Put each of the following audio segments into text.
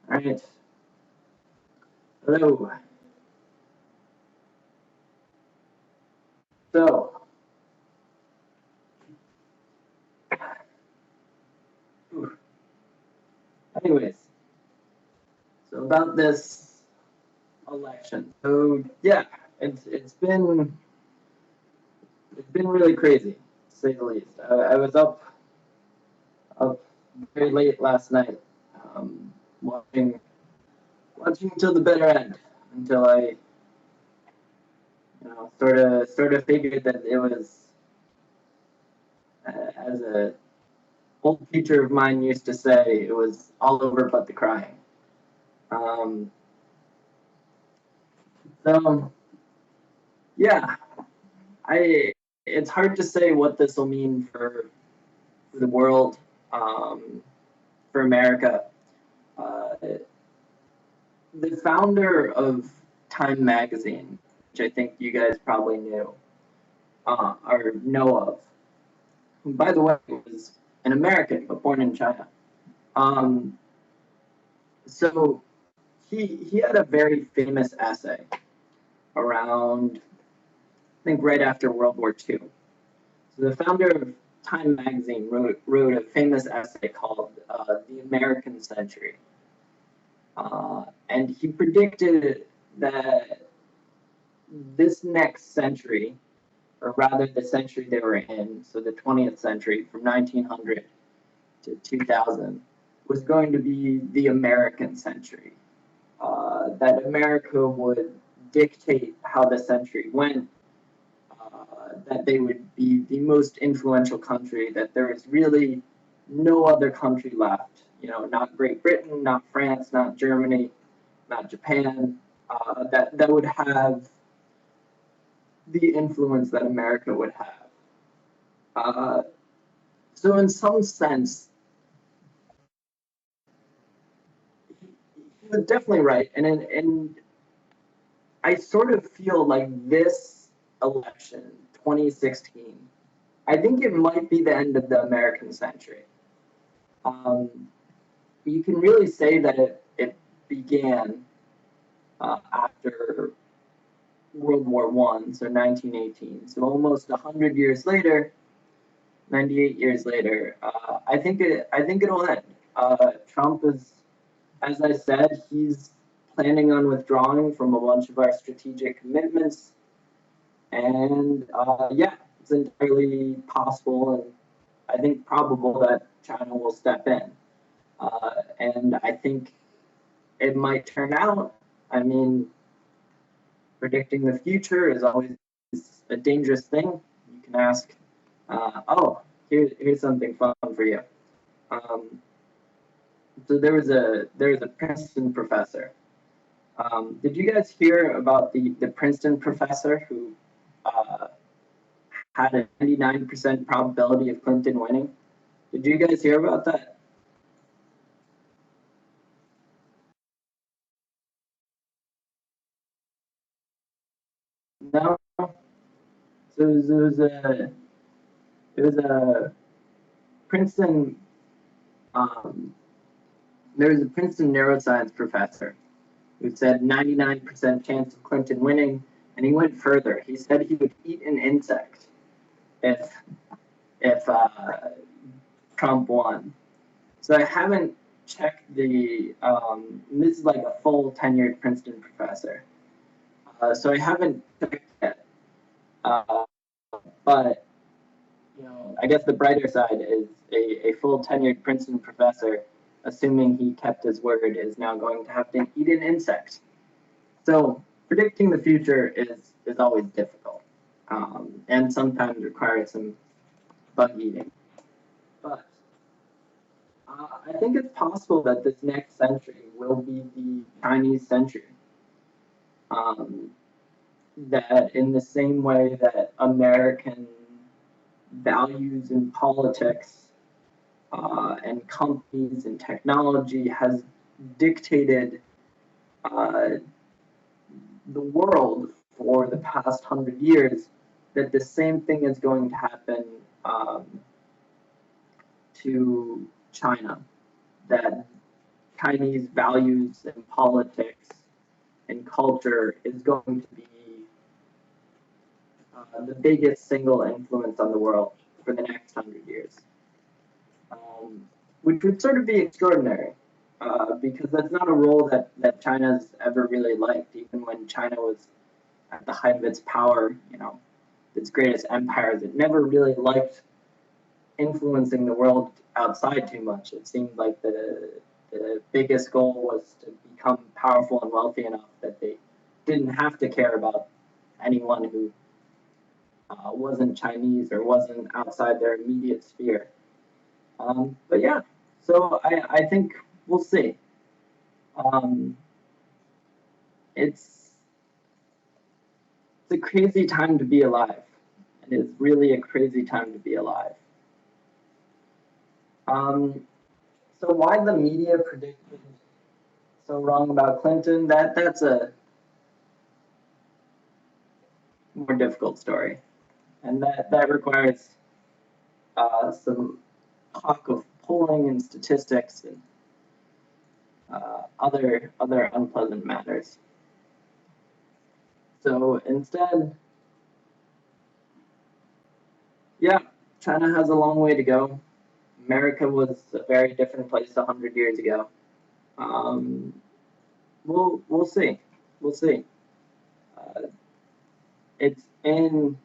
right. Hello. So, anyways, so about this election. So yeah, it's been really crazy, to say the least. I was up very late last night, watching till the bitter end, until I sort of figured that it was, as a old teacher of mine used to say, it was all over but the crying. So yeah, it's hard to say what this will mean for the world, for America. The founder of Time magazine, which I think you guys probably knew, or know of, who, by the way, was an American but born in China. So he had a very famous essay around, I think, right after World War II. So the founder of Time magazine wrote a famous essay called The American Century. And he predicted that this next century, or rather the century they were in, so the 20th century, from 1900 to 2000, was going to be the American century. That America would dictate how the century went, that they would be the most influential country, that there is really no other country left. Not Great Britain, not France, not Germany, not Japan, that would have the influence that America would have. So in some sense, he was definitely right, and I sort of feel like this election, 2016, I think it might be the end of the American century. You can really say that it began after World War I, so 1918. So almost 100 years later, 98 years later, I think it'll end. Trump is, as I said, he's planning on withdrawing from a bunch of our strategic commitments, and yeah, it's entirely possible and I think probable that China will step in. And I think it might turn out, I mean, predicting the future is always a dangerous thing. You can ask, oh, here's something fun for you. So there was a Princeton professor. Did you guys hear about the Princeton professor who had a 99% probability of Clinton winning? Did you guys hear about that? No. So it was a Princeton. There was a Princeton neuroscience professor who said 99% chance of Clinton winning, and he went further. He said he would eat an insect if Trump won. So I haven't checked the. This is like a full tenured Princeton professor. So I haven't checked yet. But I guess the brighter side is a full tenured Princeton professor, assuming he kept his word, is now going to have to eat an insect. So predicting the future is always difficult, and sometimes requires some bug eating. But I think it's possible that this next century will be the Chinese century. That in the same way that American values in politics and companies and technology has dictated the world for the past 100 years, that the same thing is going to happen to China, that Chinese values and politics and culture is going to be the biggest single influence on the world for the next 100 years, which would sort of be extraordinary, because that's not a role that China's ever really liked, even when China was at the height of its power, its greatest empires. It never really liked influencing the world outside too much. It seemed like the biggest goal was to become powerful and wealthy enough that they didn't have to care about anyone who wasn't Chinese or wasn't outside their immediate sphere. But yeah, so I think we'll see. It's a crazy time to be alive. It is really a crazy time to be alive. So why the media predicted so wrong about Clinton? That's a more difficult story, and that requires some talk of polling and statistics and other unpleasant matters. So instead, yeah, China has a long way to go. America was a very different place 100 years ago. We'll see. We'll see. It's in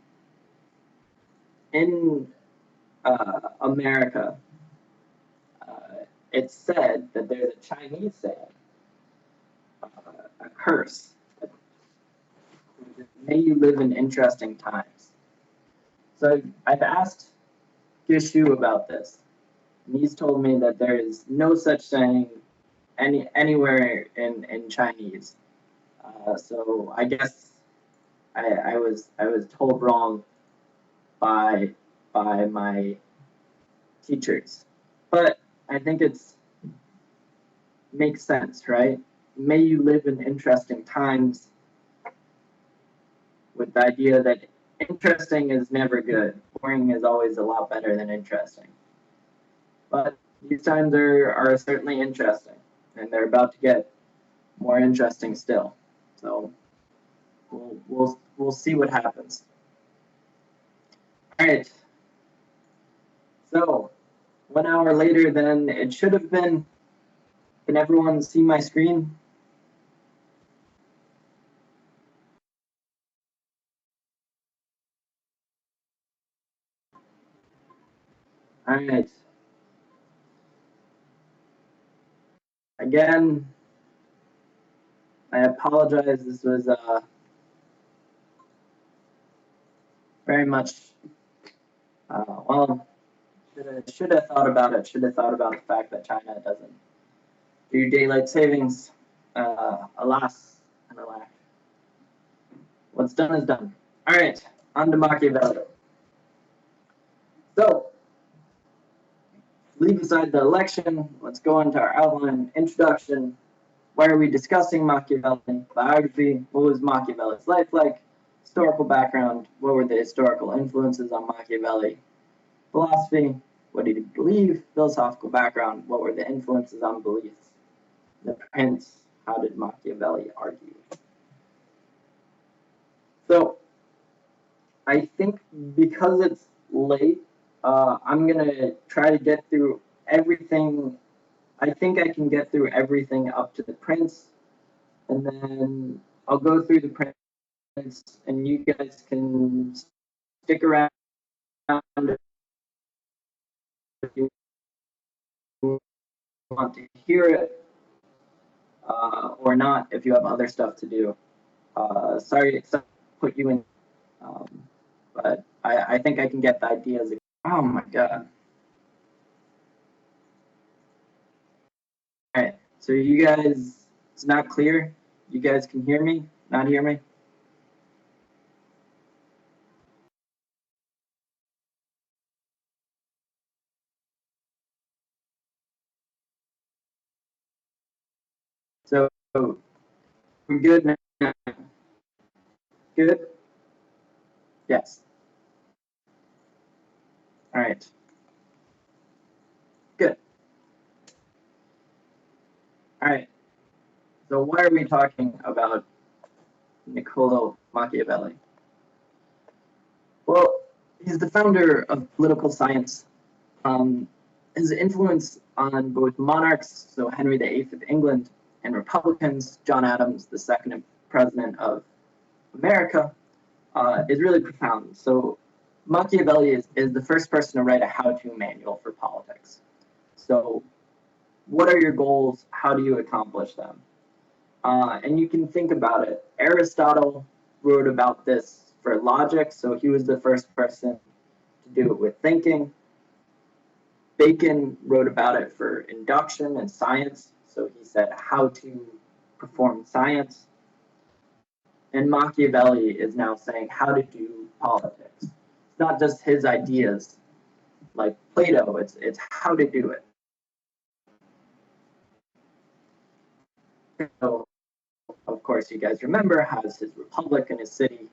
America. It's said that there's a Chinese saying, a curse. May you live in interesting times. So I've asked Gishu about this, and he's told me that there is no such saying anywhere in Chinese. So I guess I was told wrong by my teachers, but I think makes sense, right? May you live in interesting times, with the idea that interesting is never good. Boring is always a lot better than interesting. But these times are certainly interesting, and they're about to get more interesting still. So we'll see what happens. All right. So 1 hour later than it should have been. Can everyone see my screen? All right. Again, I apologize. This was very much, well, should have thought about it. Should have thought about the fact that China doesn't do daylight savings. Alas and alack. What's done is done. All right, on to Machiavelli. So, leave aside the election. Let's go into our outline. Introduction. Why are we discussing Machiavelli? Biography. What was Machiavelli's life like? Historical background. What were the historical influences on Machiavelli? Philosophy. What did he believe? Philosophical background. What were the influences on beliefs? The Prince. How did Machiavelli argue? So, I think because it's late, I'm going to try to get through everything. I think I can get through everything up to the Prince, and then I'll go through the Prince, and you guys can stick around if you want to hear it, or not if you have other stuff to do. Sorry to put you in, but I think I can get the ideas. Oh my god. All right, so you guys, it's not clear? You guys can hear me? Not hear me? So, we're good now? Good? Yes. All right. Good. So why are we talking about Niccolo Machiavelli? Well, he's the founder of political science. His influence on both monarchs, so Henry VIII of England, and Republicans, John Adams, the second president of America, is really profound. So Machiavelli is the first person to write a how-to manual for politics. So what are your goals? How do you accomplish them? And you can think about it. Aristotle wrote about this for logic, so he was the first person to do it with thinking. Bacon wrote about it for induction and science, so he said how to perform science. And Machiavelli is now saying how to do politics. It's not just his ideas like Plato, it's how to do it. So, of course, you guys remember, has his republic in his city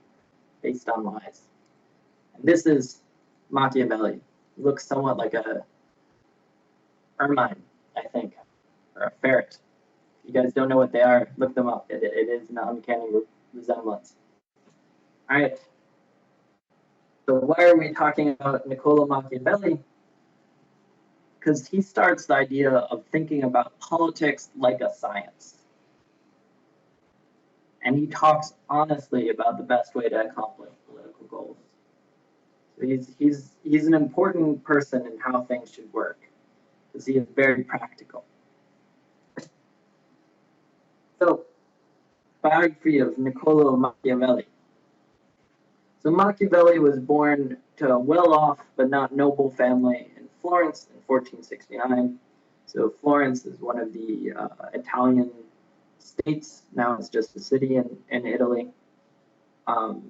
based on lies. And this is Machiavelli. He looks somewhat like a ermine, I think, or a ferret. If you guys don't know what they are, look them up. It is an uncanny resemblance. All right. So why are we talking about Niccolo Machiavelli? Because he starts the idea of thinking about politics like a science. And he talks honestly about the best way to accomplish political goals. So he's an important person in how things should work, because he is very practical. So, biography of Niccolo Machiavelli. So Machiavelli was born to a well-off but not noble family in Florence in 1469. So Florence is one of the Italian states. Now it's just a city in Italy. So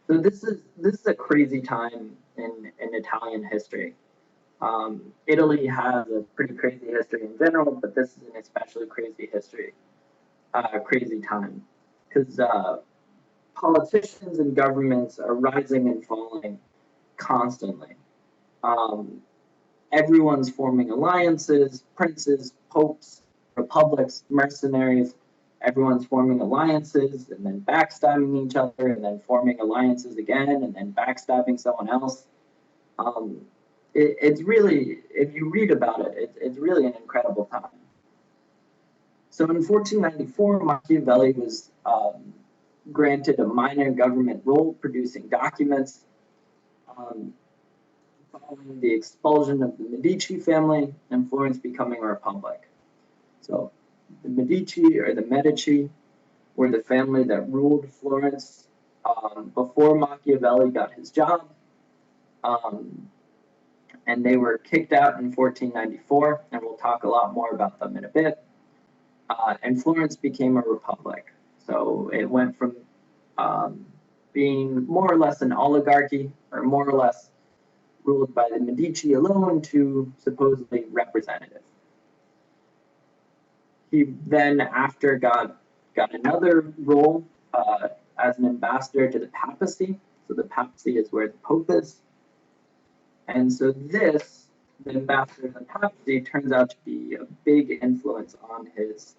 this is a crazy time in Italian history. Italy has a pretty crazy history in general, but this is an especially crazy history, crazy time, because politicians and governments are rising and falling constantly. Everyone's forming alliances, princes, popes, republics, mercenaries. Everyone's forming alliances and then backstabbing each other and then forming alliances again and then backstabbing someone else. It's really, if you read about it, it's really an incredible time. So in 1494, Machiavelli was granted a minor government role producing documents following the expulsion of the Medici family and Florence becoming a republic. So the Medici were the family that ruled Florence before Machiavelli got his job. And they were kicked out in 1494, and we'll talk a lot more about them in a bit. And Florence became a republic. So it went from being more or less an oligarchy, or more or less ruled by the Medici alone, to supposedly representative. He then, after got another role as an ambassador to the papacy. So the papacy is where the Pope is. And so this, the ambassador to the papacy, turns out to be a big influence on his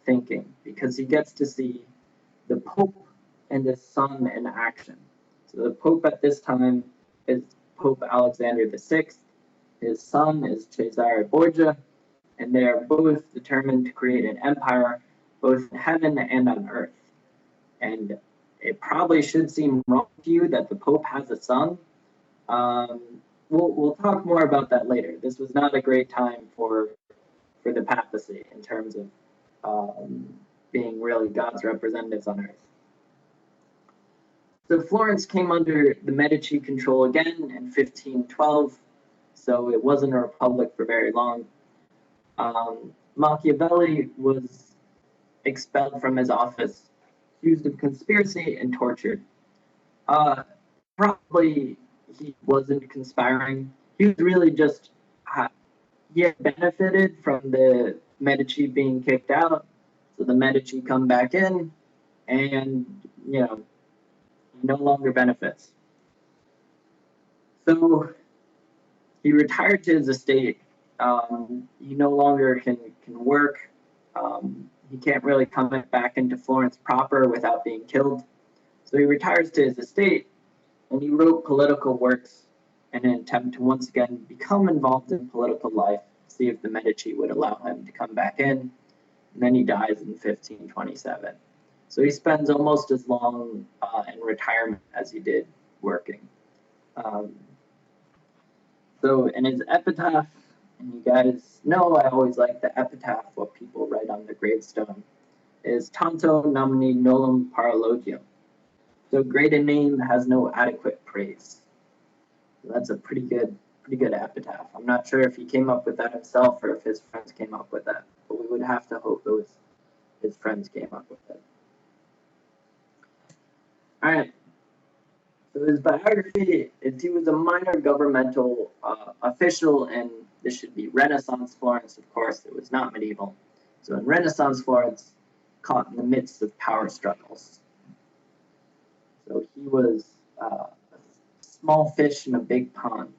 thinking, because he gets to see the Pope and his son in action. So the Pope at this time is Pope Alexander VI. His son is Cesare Borgia, and they are both determined to create an empire, both in heaven and on earth. And it probably should seem wrong to you that the Pope has a son. We'll talk more about that later. This was not a great time for the papacy in terms of being really God's representatives on earth. So Florence came under the Medici control again in 1512, so it wasn't a republic for very long. Machiavelli was expelled from his office, accused of conspiracy, and tortured. Probably he wasn't conspiring. He was really just, he had benefited from the Medici being kicked out, so the Medici come back in, and, you know, no longer benefits. So he retired to his estate. He no longer can work. he can't really come back into Florence proper without being killed. So he retires to his estate, and he wrote political works in an attempt to once again become involved in political life, see if the Medici would allow him to come back in. And then he dies in 1527. So he spends almost as long in retirement as he did working. So in his epitaph, and you guys know I always like the epitaph, what people write on the gravestone, is tanto nomini nolum paralogium. So great a name has no adequate praise. So that's a pretty good epitaph. I'm not sure if he came up with that himself or if his friends came up with that, but we would have to hope his friends came up with it. All right. So his biography is he was a minor governmental official in, this should be Renaissance Florence, of course, it was not medieval. So in Renaissance Florence, caught in the midst of power struggles. So he was a small fish in a big pond,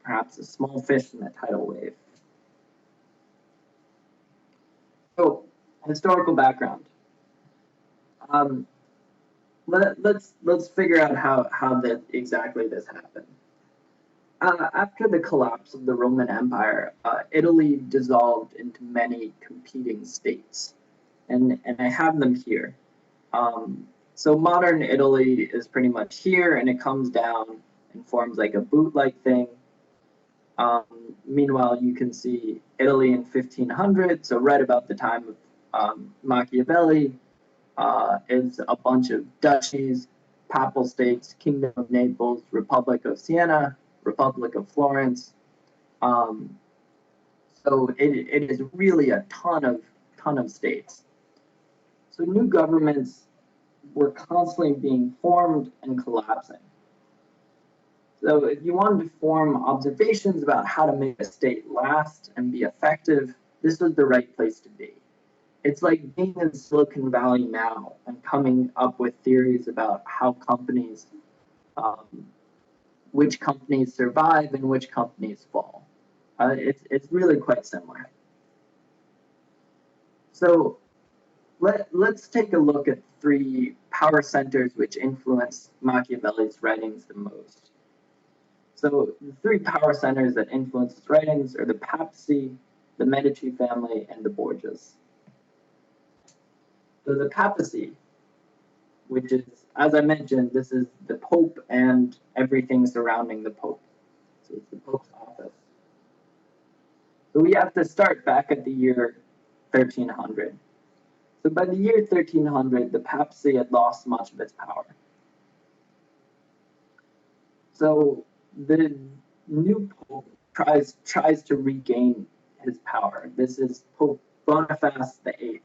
perhaps a small fish in a tidal wave. So, historical background. Let's figure out how exactly this happened. After the collapse of the Roman Empire, Italy dissolved into many competing states, and I have them here. So modern Italy is pretty much here, and it comes down and forms like a boot-like thing. Meanwhile, you can see Italy in 1500, so right about the time of Machiavelli, is a bunch of duchies, papal states, Kingdom of Naples, Republic of Siena, Republic of Florence. So it is really a ton of states. So new governments were constantly being formed and collapsing. So if you wanted to form observations about how to make a state last and be effective, this was the right place to be. It's like being in Silicon Valley now and coming up with theories about how companies, which companies survive and which companies fall. It's really quite similar. So let's take a look at 3 power centers which influence Machiavelli's writings the most. So the 3 power centers that influence his writings are the papacy, the Medici family, and the Borgias. So the papacy, which is, as I mentioned, this is the Pope and everything surrounding the Pope. So it's the Pope's office. So we have to start back at the year 1300. So by the year 1300, the papacy had lost much of its power. So the new Pope tries to regain his power. This is Pope Boniface VIII,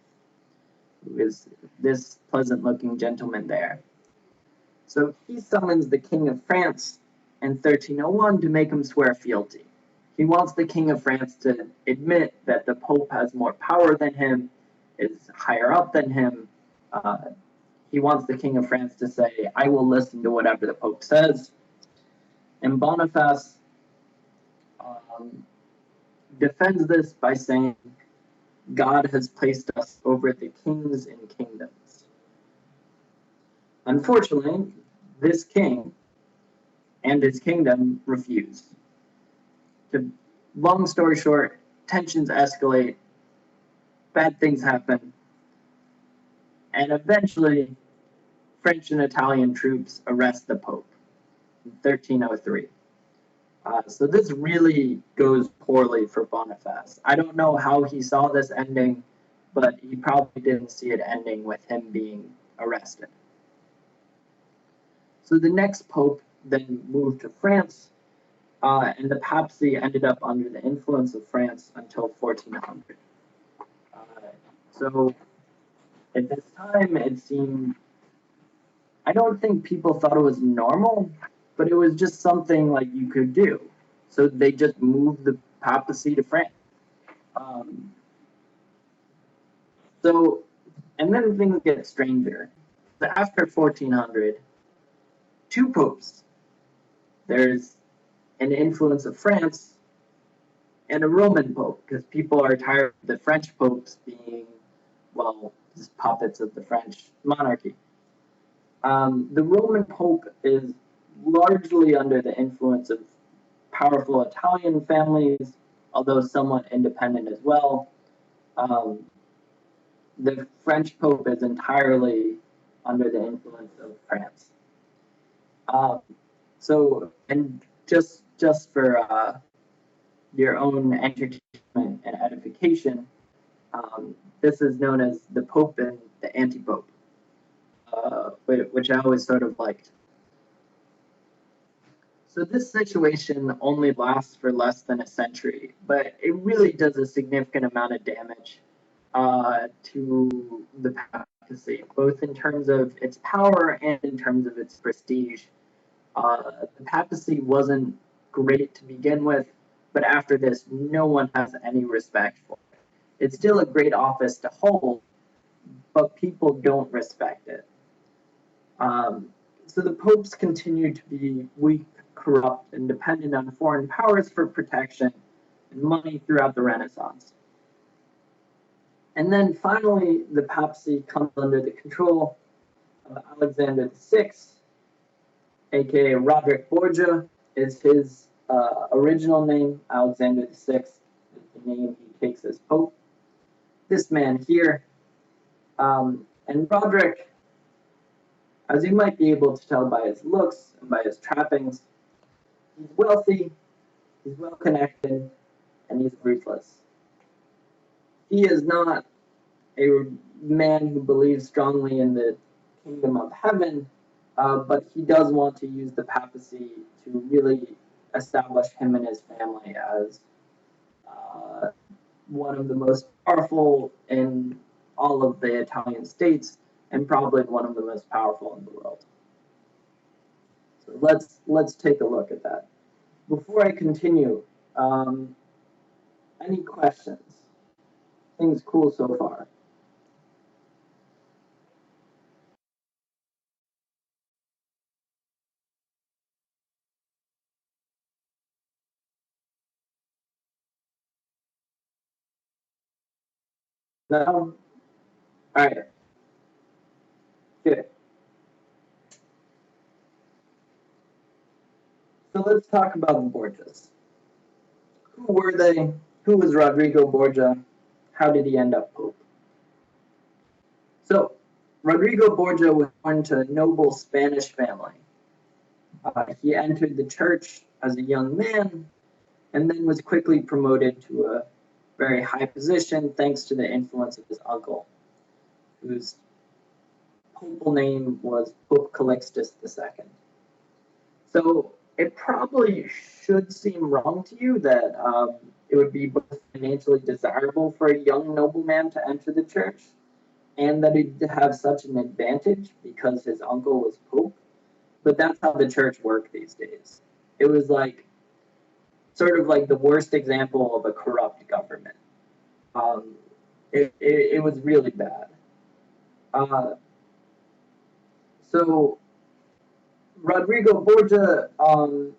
who is this pleasant-looking gentleman there. So he summons the King of France in 1301 to make him swear fealty. He wants the King of France to admit that the Pope has more power than him, is higher up than him. He wants the King of France to say, I will listen to whatever the Pope says. And Boniface defends this by saying, God has placed us over the kings and kingdoms. Unfortunately, this king and his kingdom refuse. Long story short, tensions escalate, bad things happen, and eventually French and Italian troops arrest the Pope in 1303. So this really goes poorly for Boniface. I don't know how he saw this ending, but he probably didn't see it ending with him being arrested. So the next Pope then moved to France, and the papacy ended up under the influence of France until 1400. So at this time, it seemed, I don't think people thought it was normal, but it was just something like you could do. So they just moved the papacy to France. And then things get stranger. So after 1400, 2 popes. There's an influence of France and a Roman pope, because people are tired of the French popes being well, just puppets of the French monarchy. The Roman Pope is largely under the influence of powerful Italian families, although somewhat independent as well. The French Pope is entirely under the influence of France. And just for your own entertainment and edification, this is known as the Pope and the Anti-Pope, which I always sort of liked. So this situation only lasts for less than a century, but it really does a significant amount of damage to the papacy, both in terms of its power and in terms of its prestige. The papacy wasn't great to begin with, but after this, no one has any respect for it. It's still a great office to hold, but people don't respect it. So the popes continue to be weak, corrupt, and dependent on foreign powers for protection and money throughout the Renaissance. And then finally, the papacy comes under the control of Alexander VI, aka Roderick Borgia is his original name. Alexander VI is the name he takes as Pope. This man here, and Roderick, as you might be able to tell by his looks and by his trappings, he's wealthy, he's well connected, and he's ruthless. He is not a man who believes strongly in the kingdom of heaven, but he does want to use the papacy to really establish him and his family as one of the most powerful in all of the Italian states, and probably one of the most powerful in the world. So let's take a look at that. Before I continue, any questions? Things cool so far? No? All right. Good. So let's talk about the Borgias. Who were they? Who was Rodrigo Borgia? How did he end up Pope? So, Rodrigo Borgia was born to a noble Spanish family. He entered the church as a young man and then was quickly promoted to a very high position thanks to the influence of his uncle, whose papal name was Pope Calixtus II. So it probably should seem wrong to you that it would be both financially desirable for a young nobleman to enter the church and that he'd have such an advantage because his uncle was Pope. But that's how the church worked these days. It was like sort of like the worst example of a corrupt government. It was really bad. So Rodrigo Borgia, from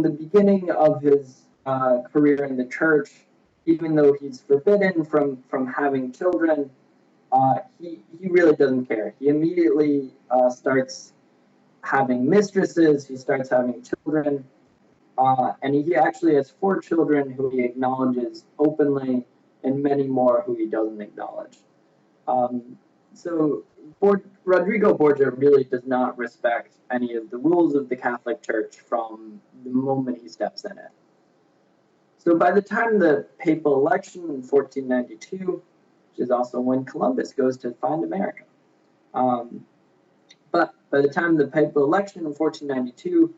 the beginning of his career in the church, even though he's forbidden from having children, he really doesn't care. He immediately starts having mistresses, he starts having children, and he actually has 4 children who he acknowledges openly and many more who he doesn't acknowledge. So Rodrigo Borgia really does not respect any of the rules of the Catholic Church from the moment he steps in it. So by the time the papal election in 1492, which is also when Columbus goes to find America, but by the time the papal election in 1492,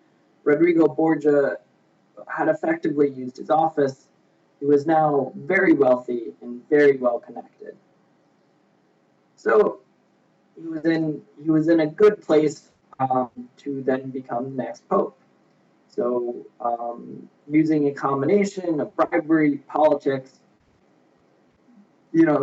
Rodrigo Borgia had effectively used his office. He was now very wealthy and very well connected. So he was in a good place to then become the next pope. So using a combination of bribery, politics,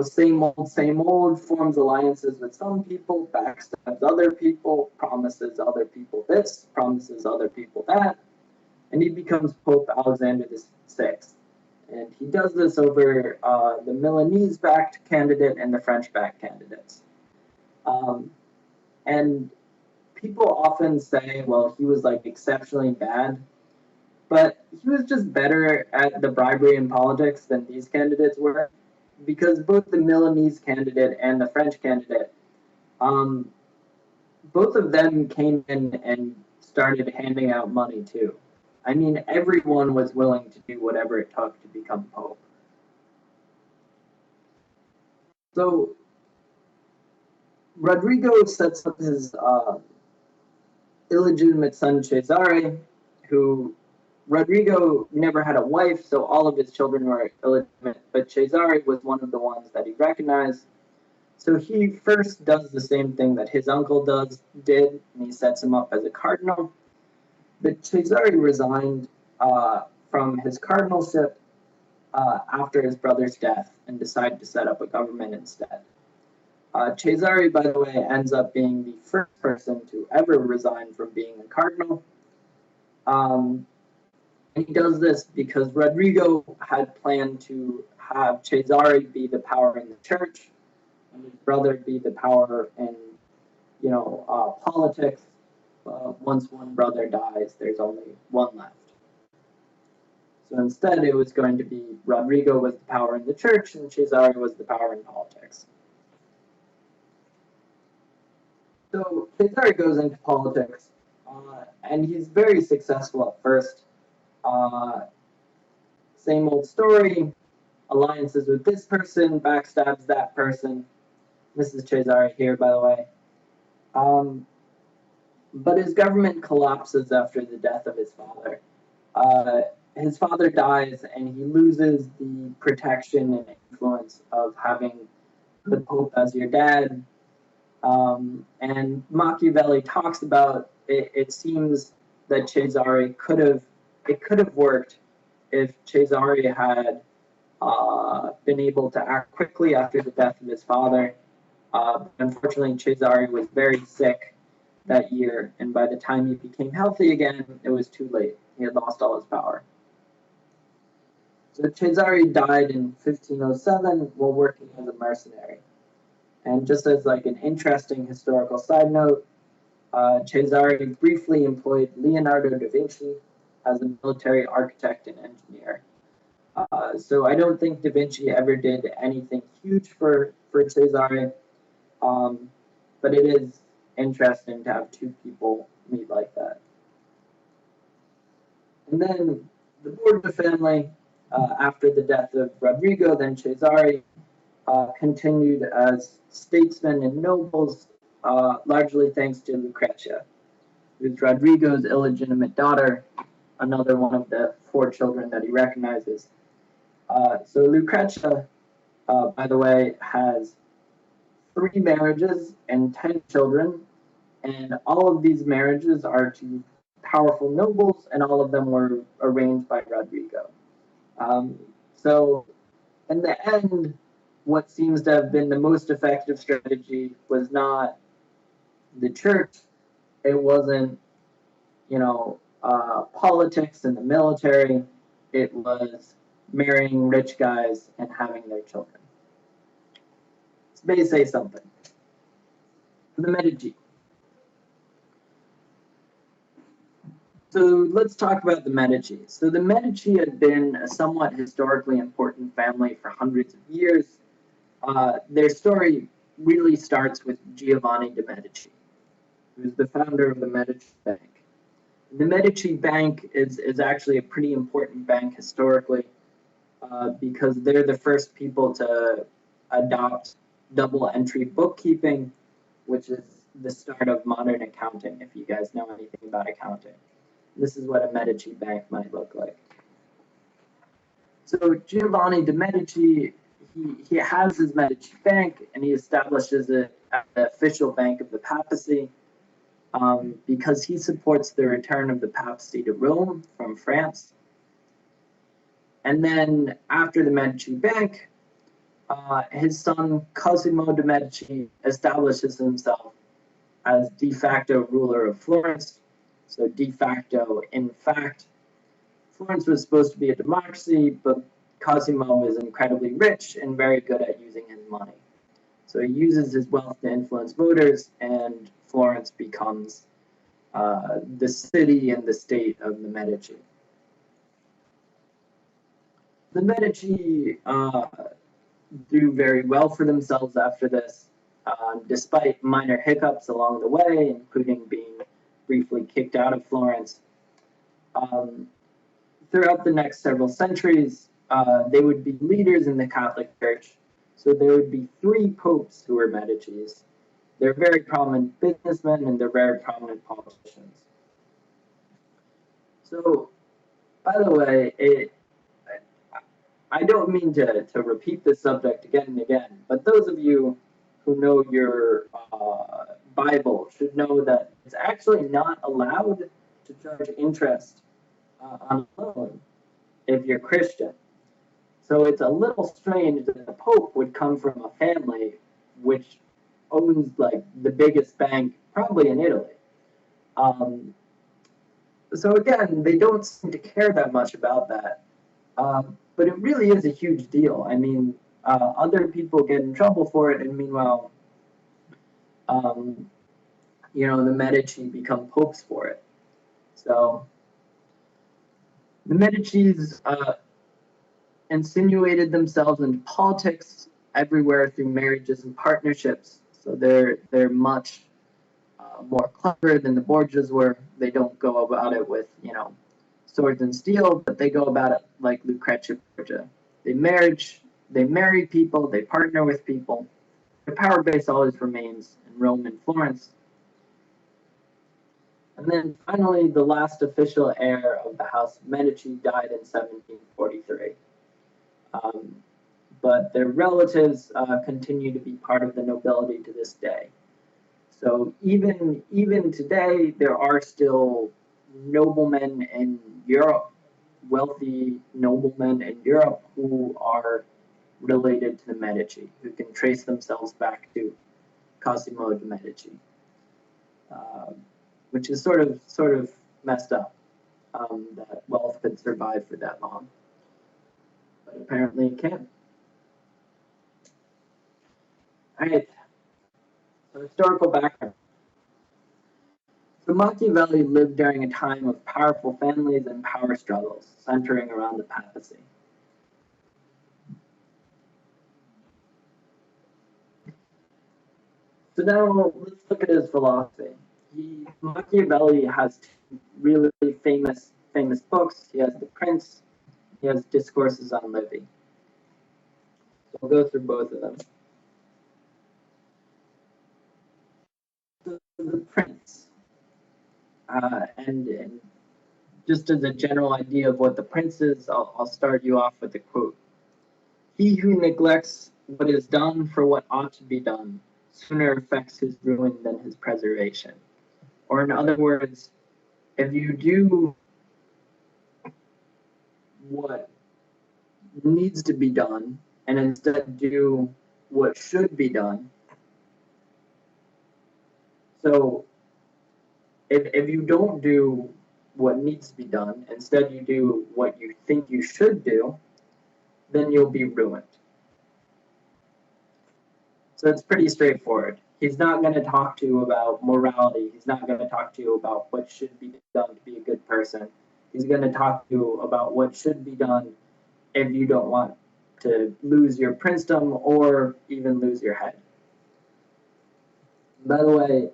same old, forms alliances with some people, backstabs other people, promises other people this, promises other people that, and he becomes Pope Alexander VI And he does this over the Milanese-backed candidate and the French-backed candidates. And people often say, well, he was like exceptionally bad, but he was just better at the bribery in politics than these candidates were, because both the Milanese candidate and the French candidate, both of them came in and started handing out money too. I mean, everyone was willing to do whatever it took to become Pope. So Rodrigo sets up his illegitimate son Cesare, who Rodrigo never had a wife, so all of his children were illegitimate, but Cesare was one of the ones that he recognized. So he first does the same thing that his uncle did, and he sets him up as a cardinal. But Cesare resigned from his cardinalship after his brother's death and decided to set up a government instead. Cesare, by the way, ends up being the first person to ever resign from being a cardinal. And he does this because Rodrigo had planned to have Cesare be the power in the church, and his brother be the power in, politics. Once one brother dies, there's only one left. So instead, it was going to be Rodrigo was the power in the church, and Cesare was the power in politics. So Cesare goes into politics, and he's very successful at first. Same old story, alliances with this person, backstabs that person. This is Cesare here, by the way. But his government collapses after the death of his father. His father dies, and he loses the protection and influence of having the Pope as your dad. And Machiavelli talks about it seems that Cesare could have worked if Cesare had been able to act quickly after the death of his father. Unfortunately, Cesare was very sick that year, and by the time he became healthy again, it was too late. He had lost all his power. So Cesare died in 1507 while working as a mercenary. And just as like an interesting historical side note, Cesare briefly employed Leonardo da Vinci as a military architect and engineer. So I don't think da Vinci ever did anything huge for Cesare, but it is interesting to have two people meet like that. And then the Borgia family, after the death of Rodrigo, then Cesare, continued as statesmen and nobles, largely thanks to Lucrezia, who's Rodrigo's illegitimate daughter, another one of the 4 children that he recognizes. So Lucrezia, by the way, has 3 marriages and 10 children, and all of these marriages are to powerful nobles, and all of them were arranged by Rodrigo. So in the end, what seems to have been the most effective strategy was not the church. It wasn't, politics and the military. It was marrying rich guys and having their children. This may say something. The Medici. So let's talk about the Medici. So the Medici had been a somewhat historically important family for hundreds of years. Their story really starts with Giovanni de' Medici, who's the founder of the Medici Bank. The Medici Bank is actually a pretty important bank historically because they're the first people to adopt double entry bookkeeping, which is the start of modern accounting, if you guys know anything about accounting. This is what a Medici bank might look like. So Giovanni de' Medici, he has his Medici Bank, and he establishes it as the official bank of the papacy because he supports the return of the papacy to Rome from France. And then after the Medici Bank, his son Cosimo de' Medici establishes himself as de facto ruler of Florence. So de facto, in fact, Florence was supposed to be a democracy, but Cosimo is incredibly rich and very good at using his money. So he uses his wealth to influence voters, and Florence becomes the city and the state of the Medici. The Medici do very well for themselves after this, despite minor hiccups along the way, including being briefly kicked out of Florence. Throughout the next several centuries, they would be leaders in the Catholic Church. So there would be 3 popes who were Medicis. They're very prominent businessmen and they're very prominent politicians. So, by the way, I don't mean to repeat this subject again and again, but those of you who know your Bible should know that it's actually not allowed to charge interest on a loan if you're Christian. So it's a little strange that the Pope would come from a family which owns like the biggest bank probably in Italy. So again, they don't seem to care that much about that. But it really is a huge deal. I mean, other people get in trouble for it, and meanwhile, you know, the Medici become popes for it. So the Medicis insinuated themselves into politics everywhere through marriages and partnerships. So they're much more clever than the Borgias were. They don't go about it with, you know, swords and steel, but they go about it like Lucrezia Borgia. They marry people, they partner with people. Their power base always remains in Rome and Florence. And then finally, the last official heir of the House of Medici died in 1743. But their relatives continue to be part of the nobility to this day. So even today, there are still noblemen in Europe, wealthy noblemen in Europe who are related to the Medici, who can trace themselves back to Cosimo de' Medici, which is sort of messed up that wealth could survive for that long, but apparently it can. All right, so historical background. So Machiavelli lived during a time of powerful families and power struggles centering around the papacy. So now let's look at his philosophy. Machiavelli has 2 really famous books. He has The Prince, he has Discourses on Livy. So we'll go through both of them. The Prince, and just as a general idea of what the Prince is, I'll start you off with a quote. He who neglects what is done for what ought to be done sooner effects his ruin than his preservation. Or in other words, if you do what needs to be done and instead do what should be done, so if you don't do what needs to be done, instead you do what you think you should do, then you'll be ruined. So it's pretty straightforward. He's not going to talk to you about morality. He's not going to talk to you about what should be done to be a good person. He's going to talk to you about what should be done if you don't want to lose your princedom or even lose your head. By the way,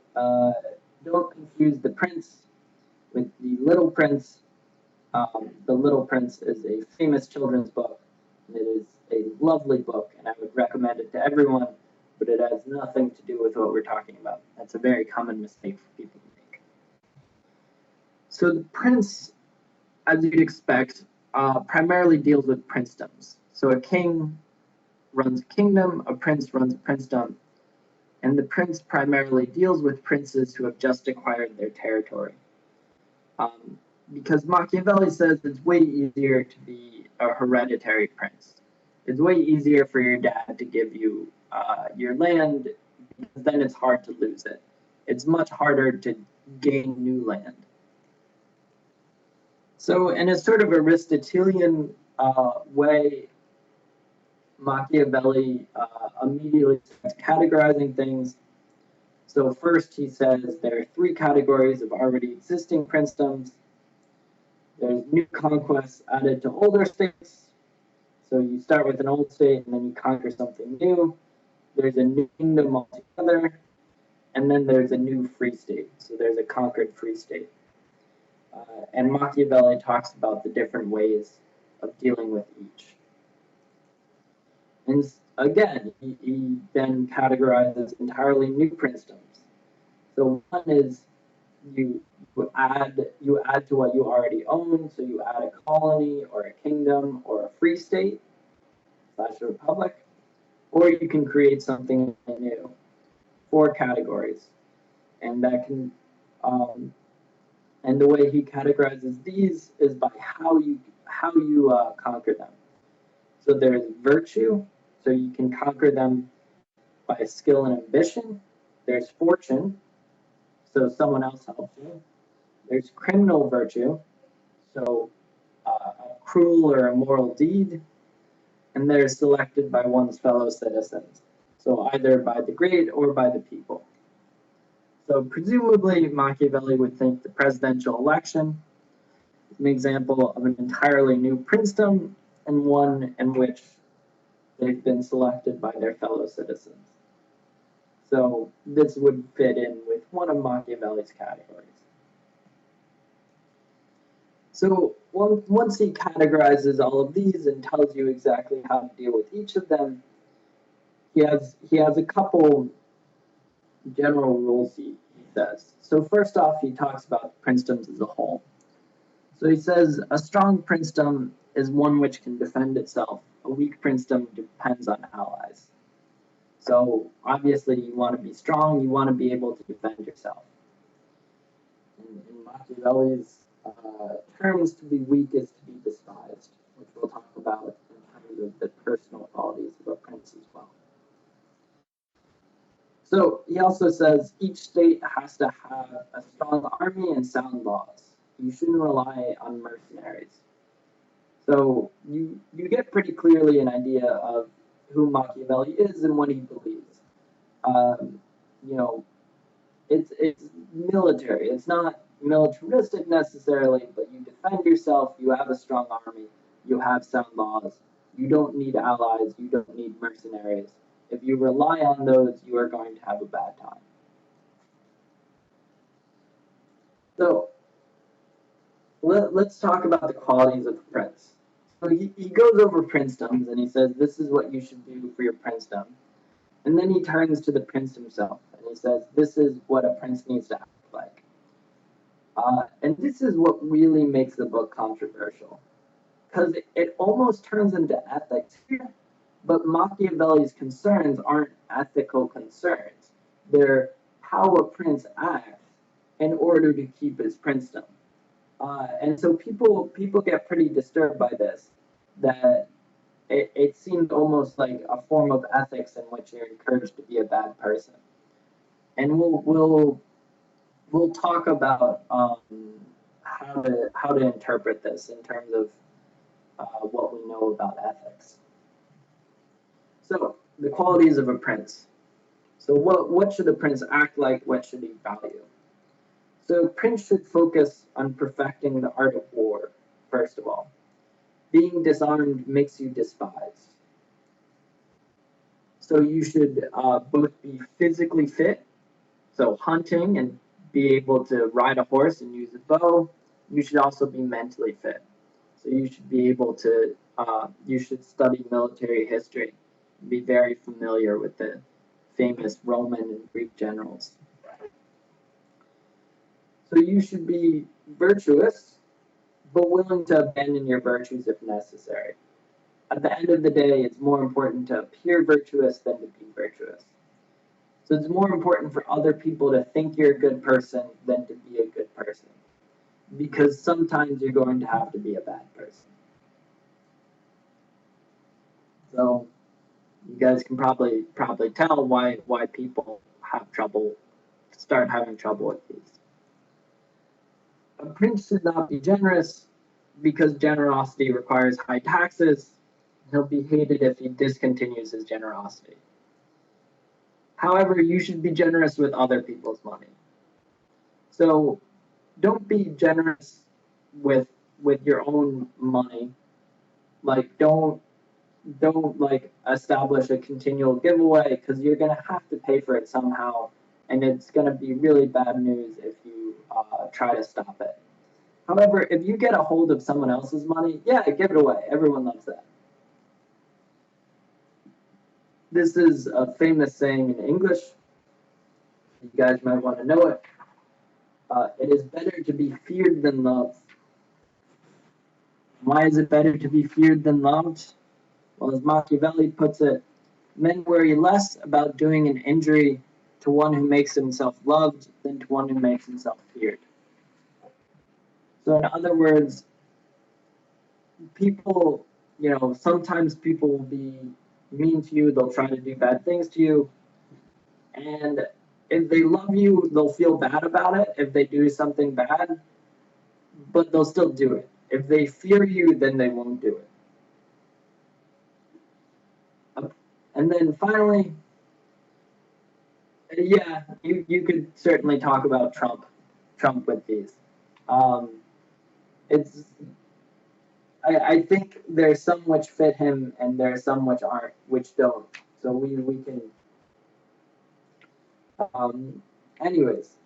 don't confuse The Prince with The Little Prince. The Little Prince is a famous children's book. It is a lovely book, and I would recommend it to everyone, but it has nothing to do with what we're talking about. That's a very common mistake for people to make. So The Prince, as you'd expect, primarily deals with princedoms. So a king runs a kingdom, a prince runs a princedom, and the prince primarily deals with princes who have just acquired their territory. Because Machiavelli says it's way easier to be a hereditary prince. It's way easier for your dad to give you your land, because then it's hard to lose it. It's much harder to gain new land. So in a sort of Aristotelian way, Machiavelli immediately starts categorizing things. So first he says there are three categories of already existing princedoms. There's new conquests added to older states. So you start with an old state and then you conquer something new. There's a new kingdom altogether. And then there's a new free state. So there's a conquered free state. And Machiavelli talks about the different ways of dealing with each. And again, he then categorizes entirely new princedoms. So one is you add to what you already own. So you add a colony or a kingdom or a free state / a republic, or you can create something new. 4 categories, and that can and the way he categorizes these is by how you conquer them. So there's virtue, so you can conquer them by skill and ambition. There's fortune, so someone else helps you. There's criminal virtue, so a cruel or immoral deed. And they're selected by one's fellow citizens, so either by the great or by the people. So presumably Machiavelli would think the presidential election is an example of an entirely new princedom and one in which they've been selected by their fellow citizens. So this would fit in with one of Machiavelli's categories. So once he categorizes all of these and tells you exactly how to deal with each of them, he has a couple general rules he says. So first off, he talks about princedoms as a whole. So he says a strong princedom is one which can defend itself. A weak princedom depends on allies. So obviously you want to be strong, you want to be able to defend yourself. In Machiavelli's terms, to be weak is to be despised, which we'll talk about in terms of the personal qualities of a prince as well. So he also says each state has to have a strong army and sound laws. You shouldn't rely on mercenaries. So you get pretty clearly an idea of who Machiavelli is and what he believes. It's military. It's not militaristic necessarily, but you defend yourself, you have a strong army, you have sound laws, you don't need allies, you don't need mercenaries. If you rely on those, you are going to have a bad time. So let's talk about the qualities of the prince. So he goes over princedoms and he says, this is what you should do for your princedom. And then he turns to the prince himself and he says, this is what a prince needs to act like. And this is what really makes the book controversial, because it almost turns into ethics here, but Machiavelli's concerns aren't ethical concerns. They're how a prince acts in order to keep his princedom. And so people get pretty disturbed by this, that it seemed almost like a form of ethics in which you're encouraged to be a bad person. And we'll talk about how to interpret this in terms of what we know about ethics. So the qualities of a prince. So what should a prince act like? What should he value? So a prince should focus on perfecting the art of war, first of all. Being disarmed makes you despised. So you should both be physically fit, so hunting and be able to ride a horse and use a bow. You should also be mentally fit. So you should be able to, you should study military history, be very familiar with the famous Roman and Greek generals. So you should be virtuous, but willing to abandon your virtues if necessary. At the end of the day, it's more important to appear virtuous than to be virtuous. So it's more important for other people to think you're a good person than to be a good person, because sometimes you're going to have to be a bad person. So you guys can probably tell why people start having trouble with these. A prince should not be generous, because generosity requires high taxes, He'll be hated if he discontinues his generosity. However, you should be generous with other people's money. So don't be generous with your own money. Like don't like establish a continual giveaway, because you're gonna have to pay for it somehow, and it's gonna be really bad news if you try to stop it. However, if you get a hold of someone else's money, yeah, give it away. Everyone loves that. This is a famous saying in English. You guys might want to know it. It is better to be feared than loved. Why is it better to be feared than loved? Well, as Machiavelli puts it, men worry less about doing an injury to one who makes himself loved than to one who makes himself feared. So in other words, people, sometimes people will be mean to you, they'll try to do bad things to you, and if they love you, they'll feel bad about it if they do something bad, but they'll still do it. If they fear you, then they won't do it. And then finally, yeah, you could certainly talk about Trump with these. It's I think there's some which fit him and there's some which aren't, which don't. So we can anyways.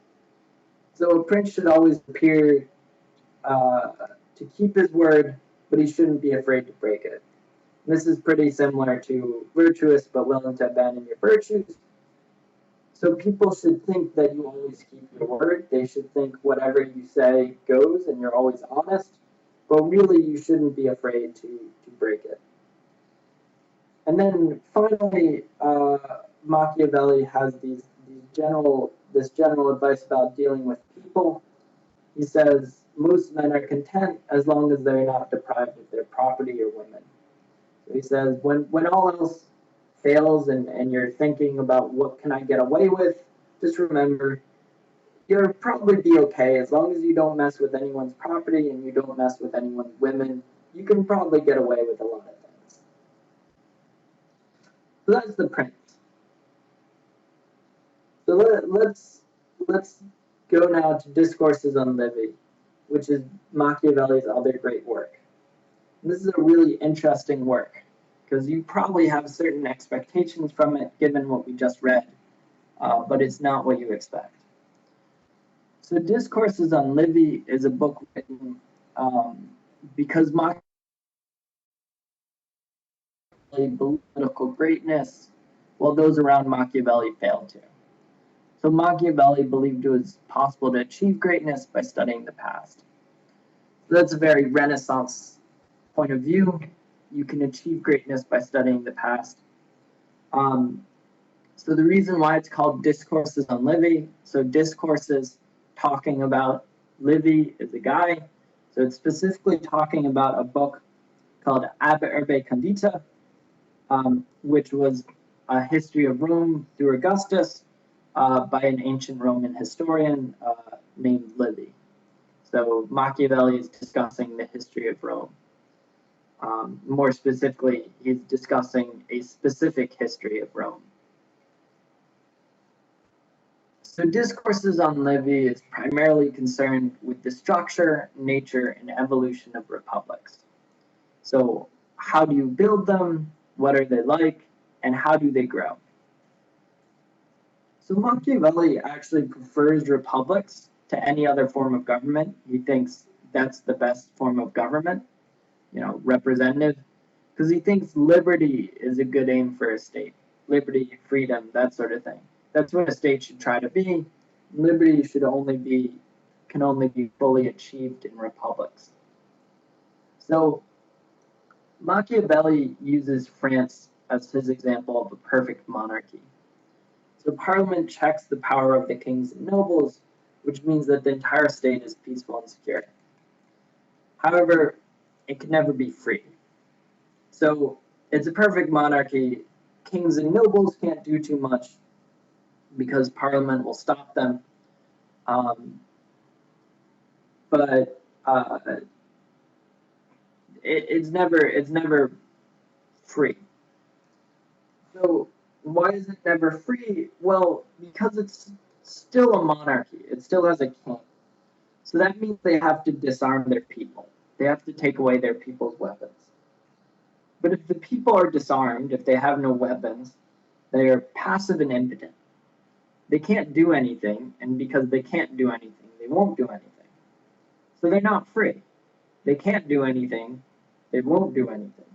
So a prince should always appear to keep his word, but he shouldn't be afraid to break it. This is pretty similar to virtuous but willing to abandon your virtues. So people should think that you always keep your word. They should think whatever you say goes and you're always honest. But really, you shouldn't be afraid to break it. And then finally, Machiavelli has this general advice about dealing with people. He says, most men are content as long as they're not deprived of their property or women. So he says, when all else fails and you're thinking about what can I get away with, just remember, you'll probably be okay as long as you don't mess with anyone's property and you don't mess with anyone's women. You can probably get away with a lot of things. So that's the prince. So let's go now to Discourses on Livy, which is Machiavelli's other great work. And this is a really interesting work because you probably have certain expectations from it given what we just read, but it's not what you expect. So Discourses on Livy is a book written because Machiavelli believed political greatness, while those around Machiavelli failed to. So Machiavelli believed it was possible to achieve greatness by studying the past. So that's a very Renaissance point of view. You can achieve greatness by studying the past. So the reason why it's called Discourses on Livy, so discourses talking about Livy is a guy. So it's specifically talking about a book called Ab Urbe Condita, which was a history of Rome through Augustus by an ancient Roman historian named Livy. So Machiavelli is discussing the history of Rome. More specifically, he's discussing a specific history of Rome. So Discourses on Livy is primarily concerned with the structure, nature, and evolution of republics. So how do you build them? What are they like? And how do they grow? So Machiavelli actually prefers republics to any other form of government. He thinks that's the best form of government, representative, because he thinks liberty is a good aim for a state. Liberty, freedom, that sort of thing. That's what a state should try to be. Liberty can only be fully achieved in republics. So Machiavelli uses France as his example of a perfect monarchy. So Parliament checks the power of the kings and nobles, which means that the entire state is peaceful and secure. However, it can never be free. So it's a perfect monarchy. Kings and nobles can't do too much because Parliament will stop them. But it's never free. So why is it never free? Well, because it's still a monarchy. It still has a king. So that means they have to disarm their people. They have to take away their people's weapons. But if the people are disarmed, if they have no weapons, they are passive and impotent. They can't do anything, and because they can't do anything, they won't do anything. So they're not free. They can't do anything, they won't do anything.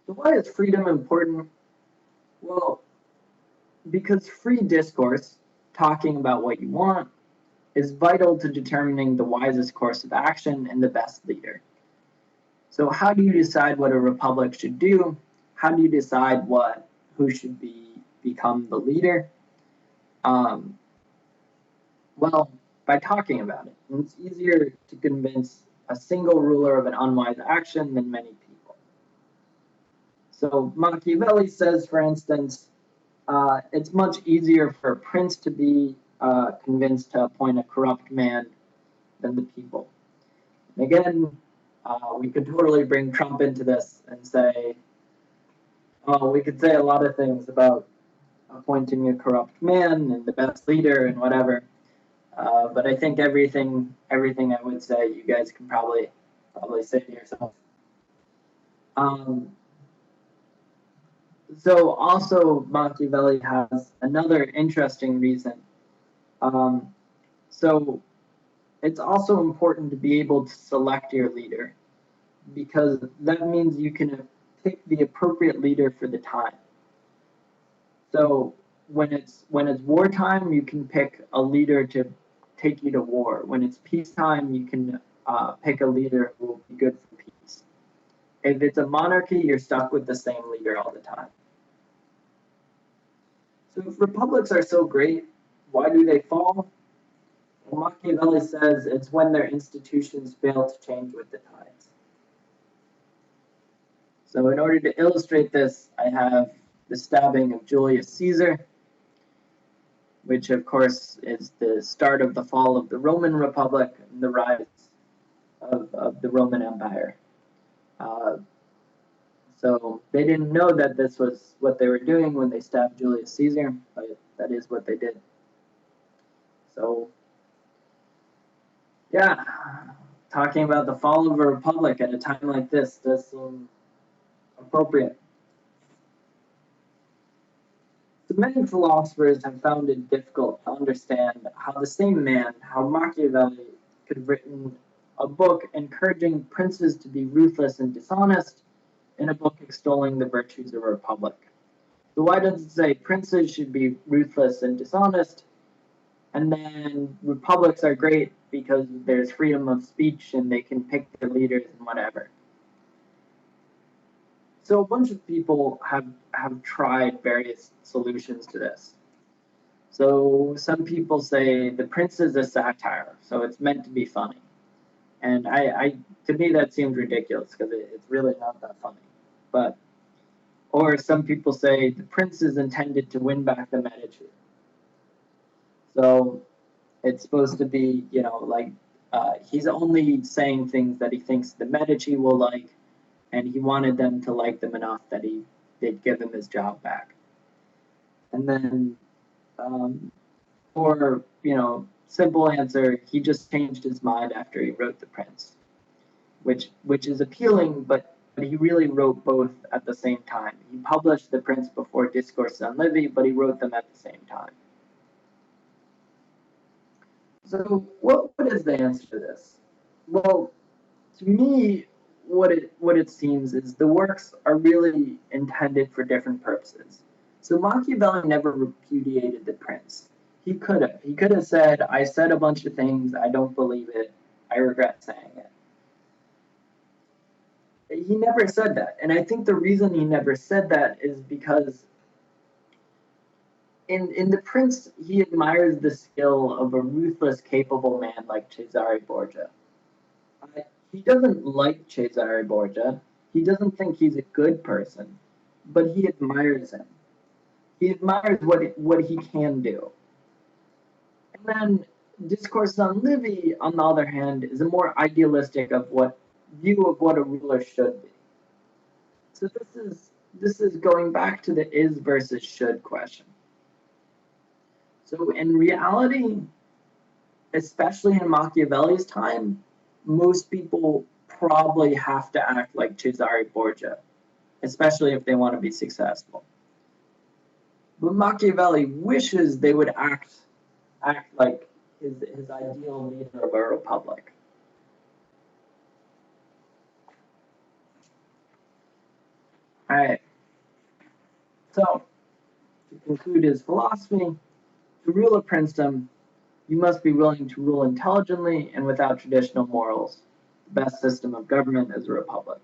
So why is freedom important? Well, because free discourse, talking about what you want, is vital to determining the wisest course of action and the best leader. So how do you decide what a republic should do? How do you decide who should become the leader? Well, by talking about it. And it's easier to convince a single ruler of an unwise action than many people. So Machiavelli says, for instance, it's much easier for a prince to be convinced to appoint a corrupt man than the people. And again, we could totally bring Trump into this and say, we could say a lot of things about appointing a corrupt man and the best leader and whatever. But I think everything I would say, you guys can probably say to yourself. So also Machiavelli has another interesting reason. So it's also important to be able to select your leader, because that means you can pick the appropriate leader for the time. So when it's wartime, you can pick a leader to take you to war. When it's peacetime, you can pick a leader who will be good for peace. If it's a monarchy, you're stuck with the same leader all the time. So if republics are so great, why do they fall? Well, Machiavelli says it's when their institutions fail to change with the times. So in order to illustrate this, I have the stabbing of Julius Caesar, which of course is the start of the fall of the Roman Republic and the rise of the Roman Empire. So they didn't know that this was what they were doing when they stabbed Julius Caesar, but that is what they did. So yeah, talking about the fall of a republic at a time like this does seem appropriate. So many philosophers have found it difficult to understand how the same man, how Machiavelli, could have written a book encouraging princes to be ruthless and dishonest, and a book extolling the virtues of a republic. So why does it say princes should be ruthless and dishonest, and then republics are great because there's freedom of speech and they can pick their leaders and whatever? So a bunch of people have tried various solutions to this. So some people say the prince is a satire, so it's meant to be funny. And to me that seems ridiculous because it's really not that funny. Or some people say the prince is intended to win back the Medici. So it's supposed to be, he's only saying things that he thinks the Medici will like, and he wanted them to like them enough that they'd give him his job back. And then, simple answer, he just changed his mind after he wrote The Prince, which is appealing, but he really wrote both at the same time. He published The Prince before Discourses on Livy, but he wrote them at the same time. So what is the answer to this? Well, to me, what it seems is the works are really intended for different purposes. So Machiavelli never repudiated The Prince. He could have said, I said a bunch of things, I don't believe it, I regret saying it. He never said that, and I think the reason he never said that is because in The Prince, he admires the skill of a ruthless, capable man like Cesare Borgia. He doesn't like Cesare Borgia. He doesn't think he's a good person, but he admires him. He admires what he can do. And then Discourses on Livy, on the other hand, is a more idealistic of what view of what a ruler should be. So this is going back to the is versus should question. So in reality, especially in Machiavelli's time, most people probably have to act like Cesare Borgia, especially if they want to be successful. But Machiavelli wishes they would act like his ideal leader of a republic. All right. So, to conclude his philosophy, to rule a princedom, you must be willing to rule intelligently and without traditional morals. The best system of government is a republic.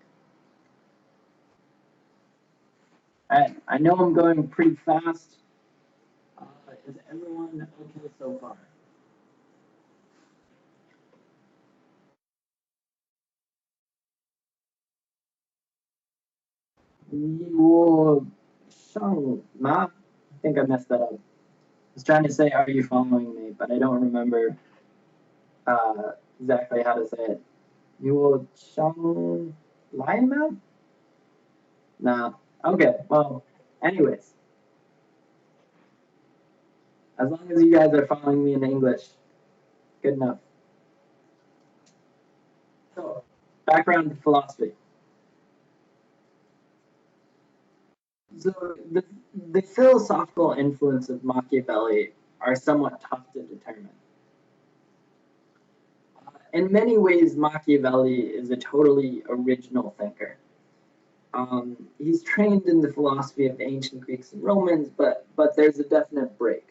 All right. I know I'm going pretty fast. Is everyone okay so far? I think I messed that up. I was trying to say, are you following me? But I don't remember exactly how to say it. Lima? Nah. Okay, well, anyways. As long as you guys are following me in English, good enough. So, background to philosophy. So, the philosophical influence of Machiavelli are somewhat tough to determine. In many ways, Machiavelli is a totally original thinker. He's trained in the philosophy of the ancient Greeks and Romans, but there's a definite break.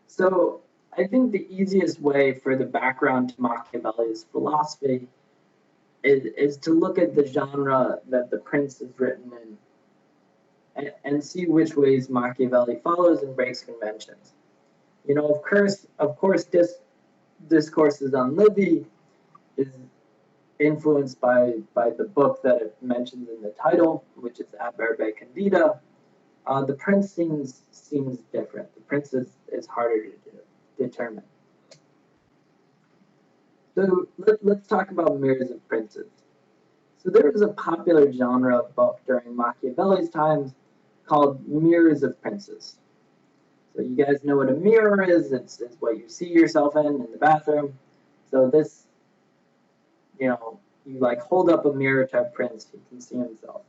So I think the easiest way for the background to Machiavelli's philosophy is to look at the genre that The Prince is written in and see which ways Machiavelli follows and breaks conventions. You know, of course, discourses on Livy is influenced by the book that it mentions in the title, which is Ab Urbe Condita. The Prince seems different. The Prince is harder to determine. So let's talk about Mirrors of Princes. So there was a popular genre of book during Machiavelli's times called Mirrors of Princes. So you guys know what a mirror is. It's what you see yourself in the bathroom. So this, you know, you like hold up a mirror to a prince, he can see himself.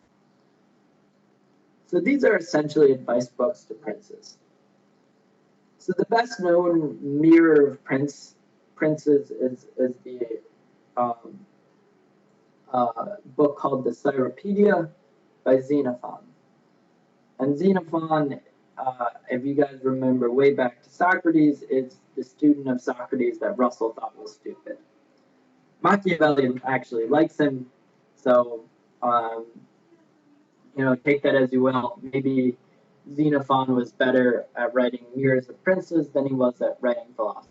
So these are essentially advice books to princes. So the best known mirror of princes is the book called the Cyropaedia by Xenophon. And Xenophon, if you guys remember way back to Socrates, is the student of Socrates that Russell thought was stupid. Machiavelli actually likes him, so you know, take that as you will. Maybe Xenophon was better at writing Mirrors of Princes than he was at writing philosophy.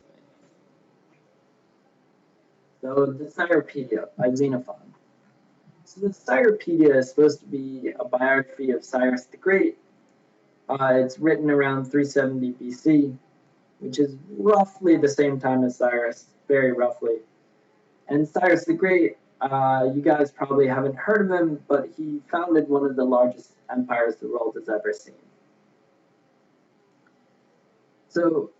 So the Cyropaedia by Xenophon. So the Cyropaedia is supposed to be a biography of Cyrus the Great. It's written around 370 BC, which is roughly the same time as Cyrus, very roughly. And Cyrus the Great, you guys probably haven't heard of him, but he founded one of the largest empires the world has ever seen. So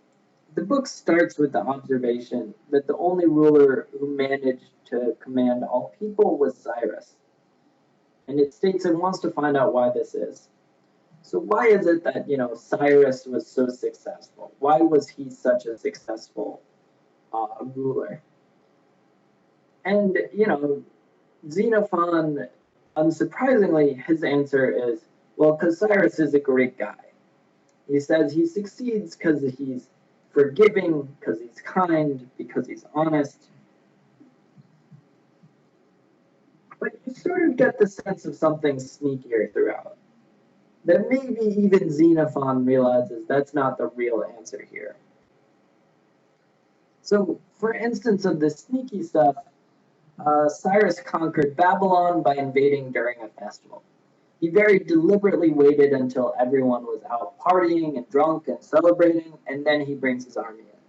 the book starts with the observation that the only ruler who managed to command all people was Cyrus. And it states it wants to find out why this is. So why is it that, you know, Cyrus was so successful? Why was he such a successful ruler? And, you know, Xenophon, unsurprisingly, his answer is, well, because Cyrus is a great guy. He says he succeeds because he's forgiving, because he's kind, because he's honest. But you sort of get the sense of something sneakier throughout. That maybe even Xenophon realizes that's not the real answer here. So, for instance of this sneaky stuff, Cyrus conquered Babylon by invading during a festival. He very deliberately waited until everyone was out partying and drunk and celebrating, and then he brings his army in.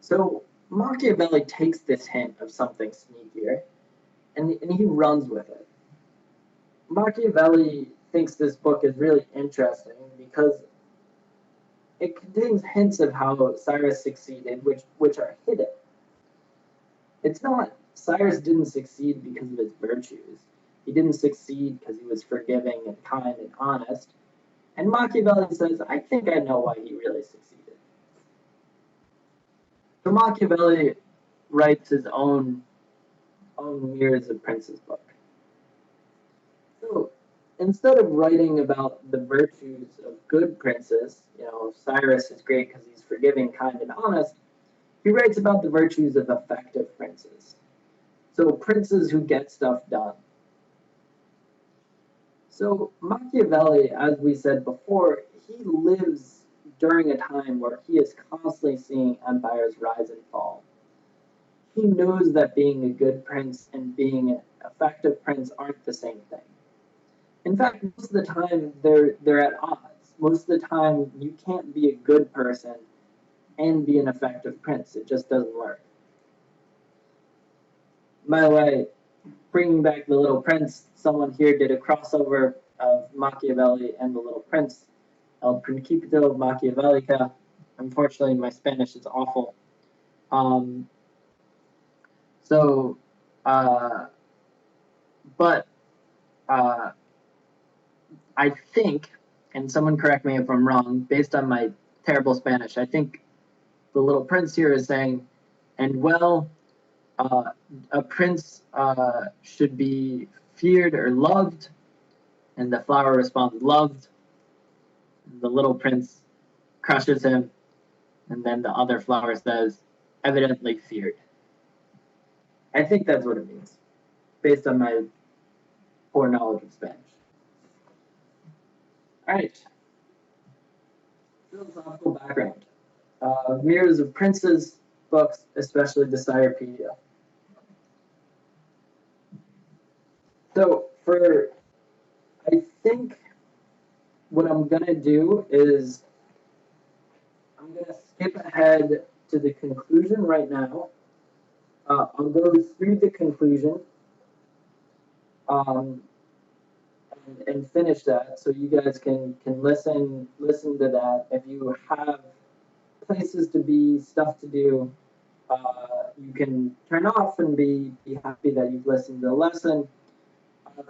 So Machiavelli takes this hint of something sneakier, and he runs with it. Machiavelli thinks this book is really interesting because it contains hints of how Cyrus succeeded, which are hidden. It's not, Cyrus didn't succeed because of his virtues. He didn't succeed because he was forgiving and kind and honest. And Machiavelli says, I think I know why he really succeeded. So Machiavelli writes his own Mirrors of Princes book. So instead of writing about the virtues of good princes, Cyrus is great because he's forgiving, kind, and honest, he writes about the virtues of effective princes. So princes who get stuff done. So Machiavelli, as we said before, he lives during a time where he is constantly seeing empires rise and fall. He knows that being a good prince and being an effective prince aren't the same thing. In fact, most of the time they're at odds. Most of the time you can't be a good person and be an effective prince. It just doesn't work. By the way, bringing back The Little Prince, someone here did a crossover of Machiavelli and The Little Prince, El Principito Machiavellica. Unfortunately, my Spanish is awful. But I think, and someone correct me if I'm wrong, based on my terrible Spanish, I think The Little Prince here is saying, and well, a prince should be feared or loved, and the flower responds, loved. The little prince crushes him, and then the other flower says, evidently feared. I think that's what it means, based on my poor knowledge of Spanish. All right. Philosophical background. Mirrors of Princes books, especially the Cyropedia. So I think what I'm going to do is I'm going to skip ahead to the conclusion right now. I'll go through the conclusion and finish that so you guys can listen to that. If you have places to be, stuff to do, you can turn off and be happy that you've listened to the lesson.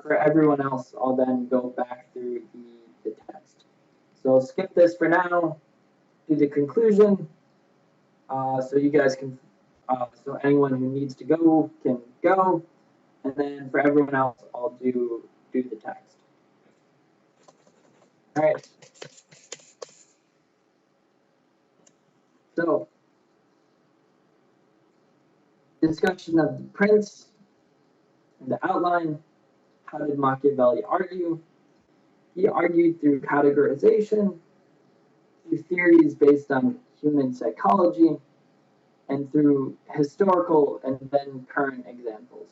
For everyone else, I'll then go back through the text. So I'll skip this for now, do the conclusion, so you guys can, so anyone who needs to go can go, and then for everyone else, I'll do the text. All right. So, discussion of the prince and the outline. How did Machiavelli argue? He argued through categorization, through theories based on human psychology, and through historical and then current examples.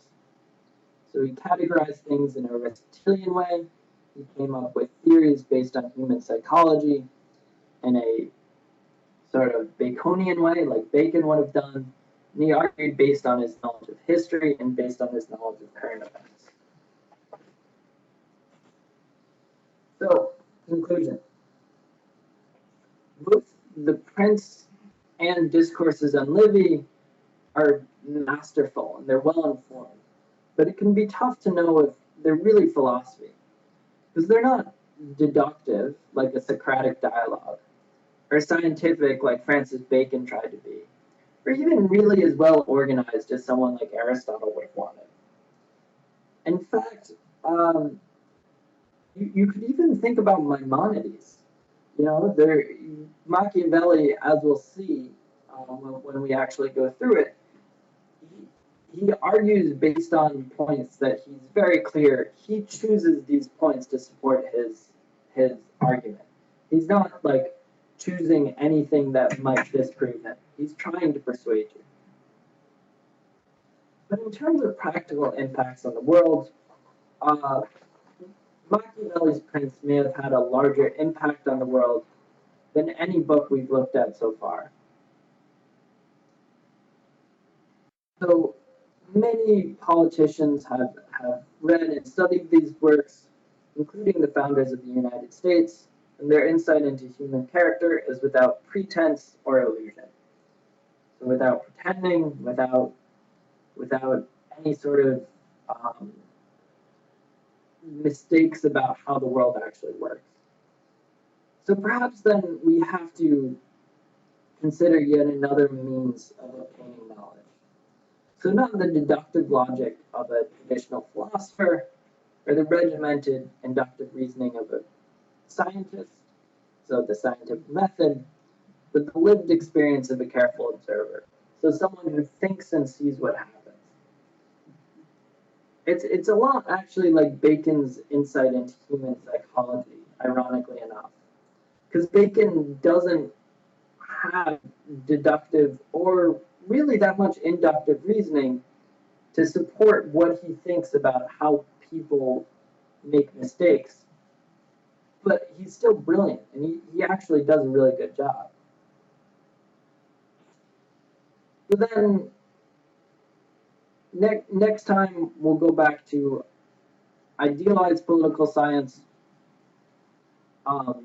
So he categorized things in a Aristotelian way. He came up with theories based on human psychology in a sort of Baconian way, like Bacon would have done. And he argued based on his knowledge of history and based on his knowledge of current events. So, conclusion. Both the Prince and Discourses on Livy are masterful and they're well informed, but it can be tough to know if they're really philosophy, because they're not deductive like a Socratic dialogue, or scientific like Francis Bacon tried to be, or even really as well organized as someone like Aristotle would have wanted. In fact, you could even think about Maimonides. Machiavelli, as we'll see when we actually go through it, he argues based on points that he's very clear. He chooses these points to support his argument. He's not like choosing anything that might disprove him. He's trying to persuade you. But in terms of practical impacts on the world, Machiavelli's Prince may have had a larger impact on the world than any book we've looked at so far. So many politicians have read and studied these works, including the founders of the United States, and their insight into human character is without pretense or illusion. So without pretending, without any sort of mistakes about how the world actually works. So perhaps then we have to consider yet another means of obtaining knowledge. So not the deductive logic of a traditional philosopher or the regimented inductive reasoning of a scientist, so the scientific method, but the lived experience of a careful observer. So someone who thinks and sees what happens. It's a lot actually like Bacon's insight into human psychology, ironically enough. Because Bacon doesn't have deductive or really that much inductive reasoning to support what he thinks about how people make mistakes. But he's still brilliant, and he actually does a really good job. But then next time we'll go back to idealized political science. So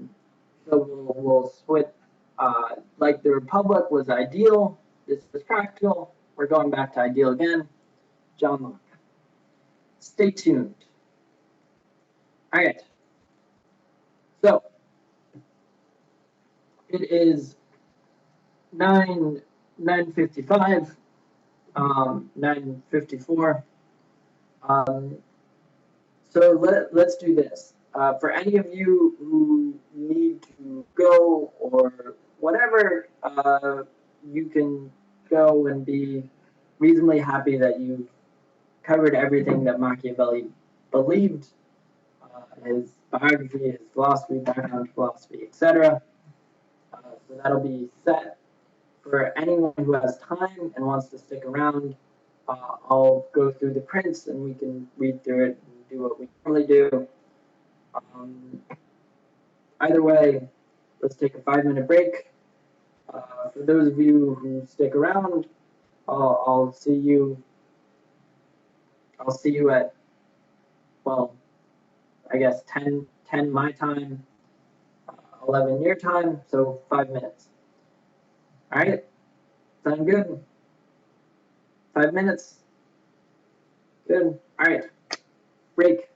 we'll switch, like the Republic was ideal, this was practical, we're going back to ideal again, John Locke. Stay tuned. All right. So it is 9:55, 9:54. So let's do this. For any of you who need to go or whatever, you can go and be reasonably happy that you've covered everything that Machiavelli believed, his biography, his philosophy, background philosophy, etc. So that'll be set. For anyone who has time and wants to stick around, I'll go through the prints and we can read through it and do what we normally do. Either way, let's take a 5-minute break. For those of you who stick around, I'll see you. I'll see you at, well, I guess 10 my time, 11 your time, so 5 minutes. All right, sound good? 5 minutes. Good. All right. Break.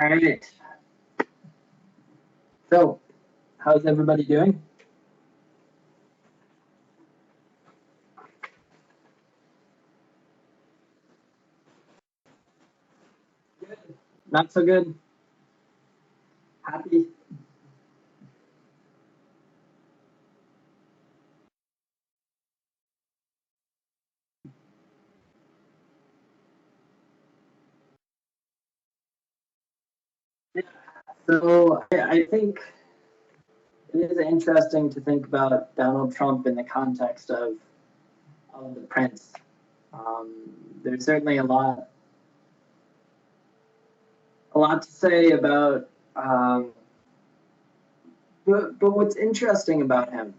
All right. So, how's everybody doing? Good. Not so good? Happy? Yeah. So, I think it is interesting to think about Donald Trump in the context of the prince. There's certainly a lot to say about, but what's interesting about him,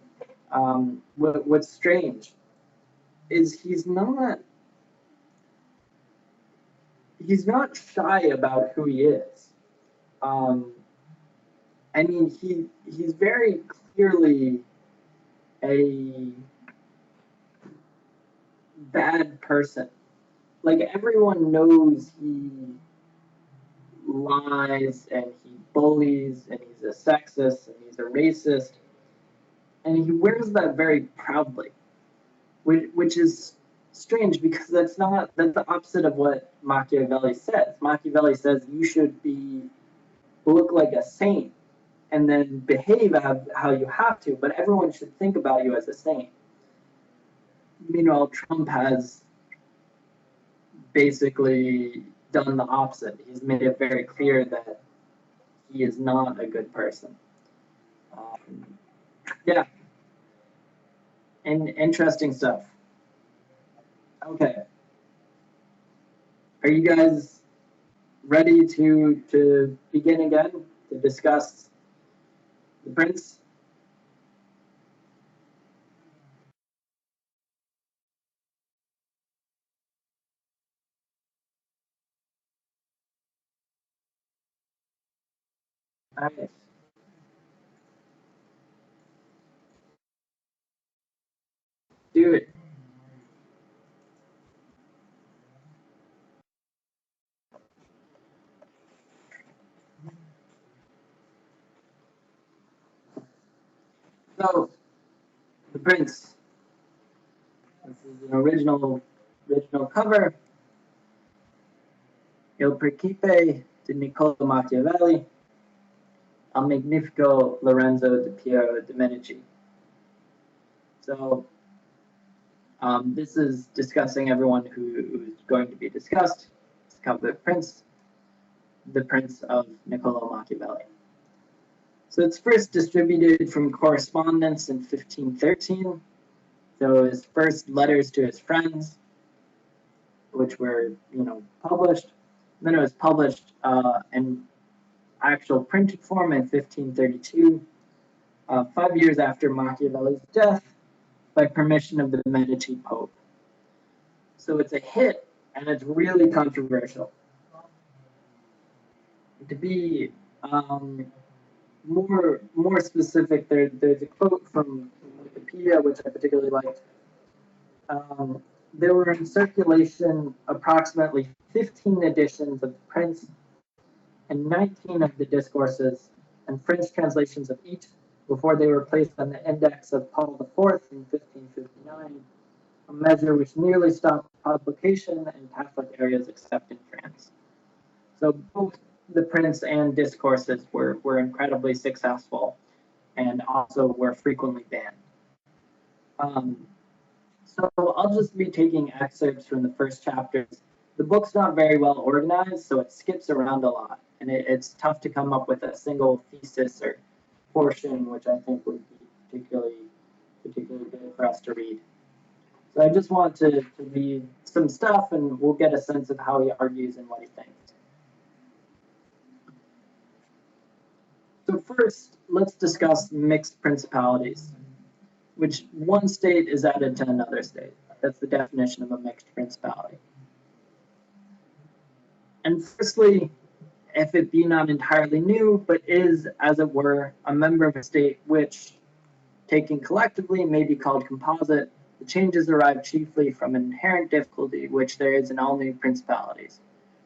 what's strange, is he's not shy about who he is. Um, I mean, he's very clearly a bad person. Like everyone knows he lies and he bullies and he's a sexist and he's a racist, and he wears that very proudly, which is strange because that's the opposite of what Machiavelli says. Machiavelli says you should look like a saint and then behave how you have to, but everyone should think about you as a saint. Meanwhile, Trump has basically done the opposite. He's made it very clear that he is not a good person. Um, yeah, and interesting stuff. Okay, are you guys ready to begin again to discuss the prince? All right. Do it. So, the prince. This is an original cover. Il Principe di Niccolo Machiavelli, al Magnifico Lorenzo di Piero de' Medici. So, this is discussing everyone who's going to be discussed. It's cover the Prince of Niccolo Machiavelli. So it's first distributed from correspondence in 1513. So his first letters to his friends, which were, published. And then it was published in actual printed form in 1532, 5 years after Machiavelli's death, by permission of the Medici Pope. So it's a hit, and it's really controversial. To be more specific, there's a quote from Wikipedia, which I particularly liked. There were in circulation approximately 15 editions of the Prince and 19 of the discourses and French translations of each before they were placed on the index of Paul IV in 1559, a measure which nearly stopped publication in Catholic areas except in France. So both the Prince and discourses were incredibly successful and also were frequently banned. So I'll just be taking excerpts from the first chapters. The book's not very well organized, so it skips around a lot, and it's tough to come up with a single thesis or portion, which I think would be particularly good for us to read. So I just want to read some stuff, and we'll get a sense of how he argues and what he thinks. So first, let's discuss mixed principalities, which one state is added to another state. That's the definition of a mixed principality. And firstly, if it be not entirely new, but is, as it were, a member of a state which, taken collectively, may be called composite, the changes arise chiefly from an inherent difficulty which there is in all new principalities.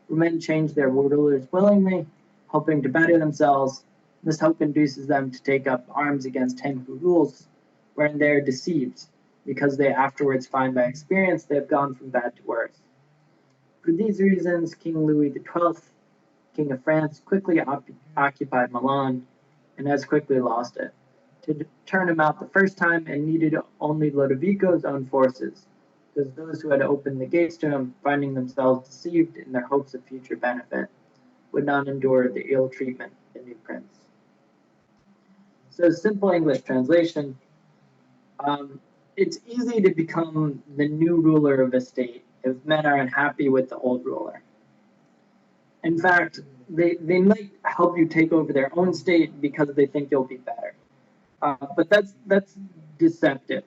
For men change their rulers willingly, hoping to better themselves. This hope induces them to take up arms against him who rules, wherein they are deceived, because they afterwards find by experience they have gone from bad to worse. For these reasons, King Louis XII, King of France, quickly occupied Milan and as quickly lost it. To turn him out the first time and needed only Lodovico's own forces, because those who had opened the gates to him, finding themselves deceived in their hopes of future benefit, would not endure the ill treatment of the new prince. So, simple English translation, it's easy to become the new ruler of a state if men are unhappy with the old ruler. In fact, they might help you take over their own state because they think you'll be better. But that's deceptive.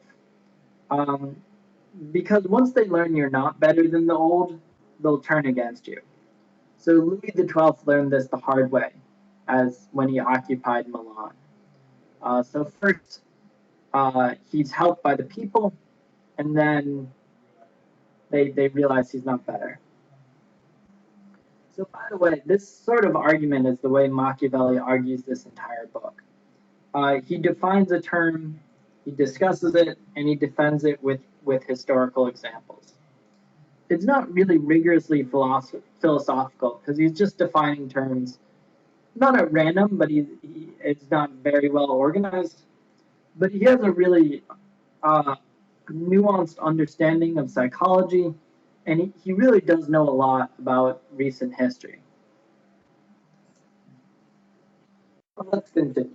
Because once they learn you're not better than the old, they'll turn against you. So Louis XII learned this the hard way, as when he occupied Milan. So first, he's helped by the people, and then they realize he's not better. So by the way, this sort of argument is the way Machiavelli argues this entire book. He defines a term, he discusses it, and he defends it with historical examples. It's not really rigorously philosophical, because he's just defining terms, not at random, but it's not very well organized. But he has a really nuanced understanding of psychology, and he really does know a lot about recent history. But let's continue.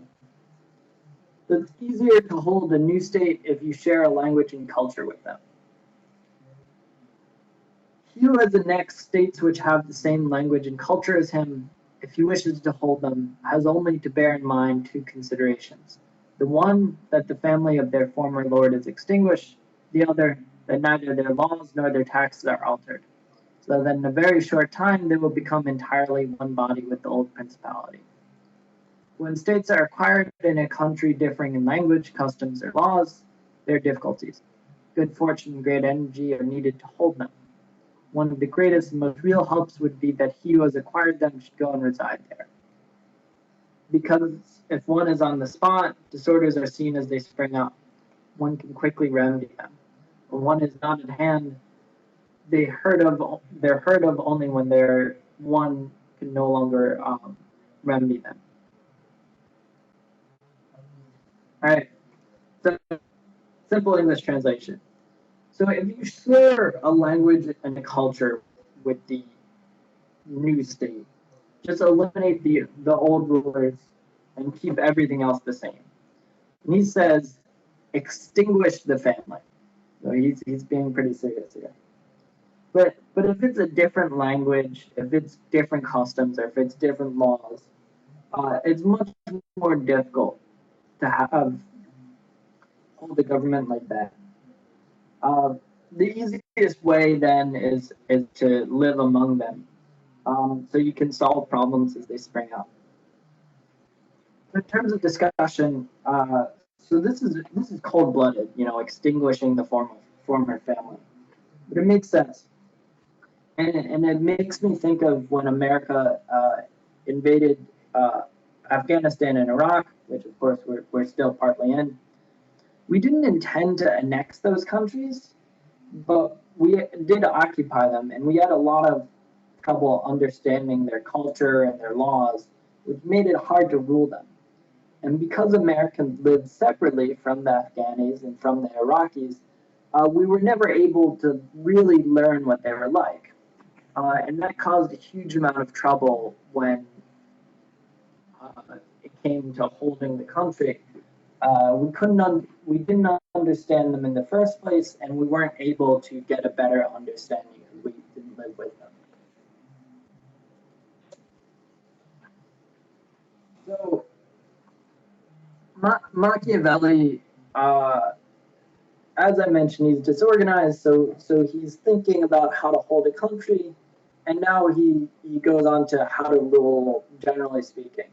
It's easier to hold a new state if you share a language and culture with them. He who has annexed states which have the same language and culture as him, if he wishes to hold them, has only to bear in mind two considerations. The one, that the family of their former lord is extinguished, the other, that neither their laws nor their taxes are altered, so that in a very short time they will become entirely one body with the old principality. When states are acquired in a country differing in language, customs, or laws, there are difficulties. Good fortune and great energy are needed to hold them. One of the greatest and most real helps would be that he who has acquired them should go and reside there. Because if one is on the spot, disorders are seen as they spring up. One can quickly remedy them. When one is not at hand, they're heard of only when one can no longer remedy them. All right, so simple English translation. So if you share a language and a culture with the new state, just eliminate the old rulers and keep everything else the same. And he says, extinguish the family. So he's being pretty serious here. But if it's a different language, if it's different customs, or if it's different laws, it's much more difficult to hold the government like that. The easiest way then is to live among them, so you can solve problems as they spring up. In terms of discussion, so this is cold-blooded, extinguishing the former family, but it makes sense, and it makes me think of when America invaded Afghanistan and Iraq, which of course we're still partly in. We didn't intend to annex those countries, but we did occupy them, and we had a lot of trouble understanding their culture and their laws, which made it hard to rule them. And because Americans lived separately from the Afghanis and from the Iraqis, we were never able to really learn what they were like. And that caused a huge amount of trouble when it came to holding the country. We didn't understand them in the first place, and we weren't able to get a better understanding because we didn't live with them. So Machiavelli, as I mentioned, he's disorganized, so he's thinking about how to hold a country, and now he goes on to how to rule, generally speaking.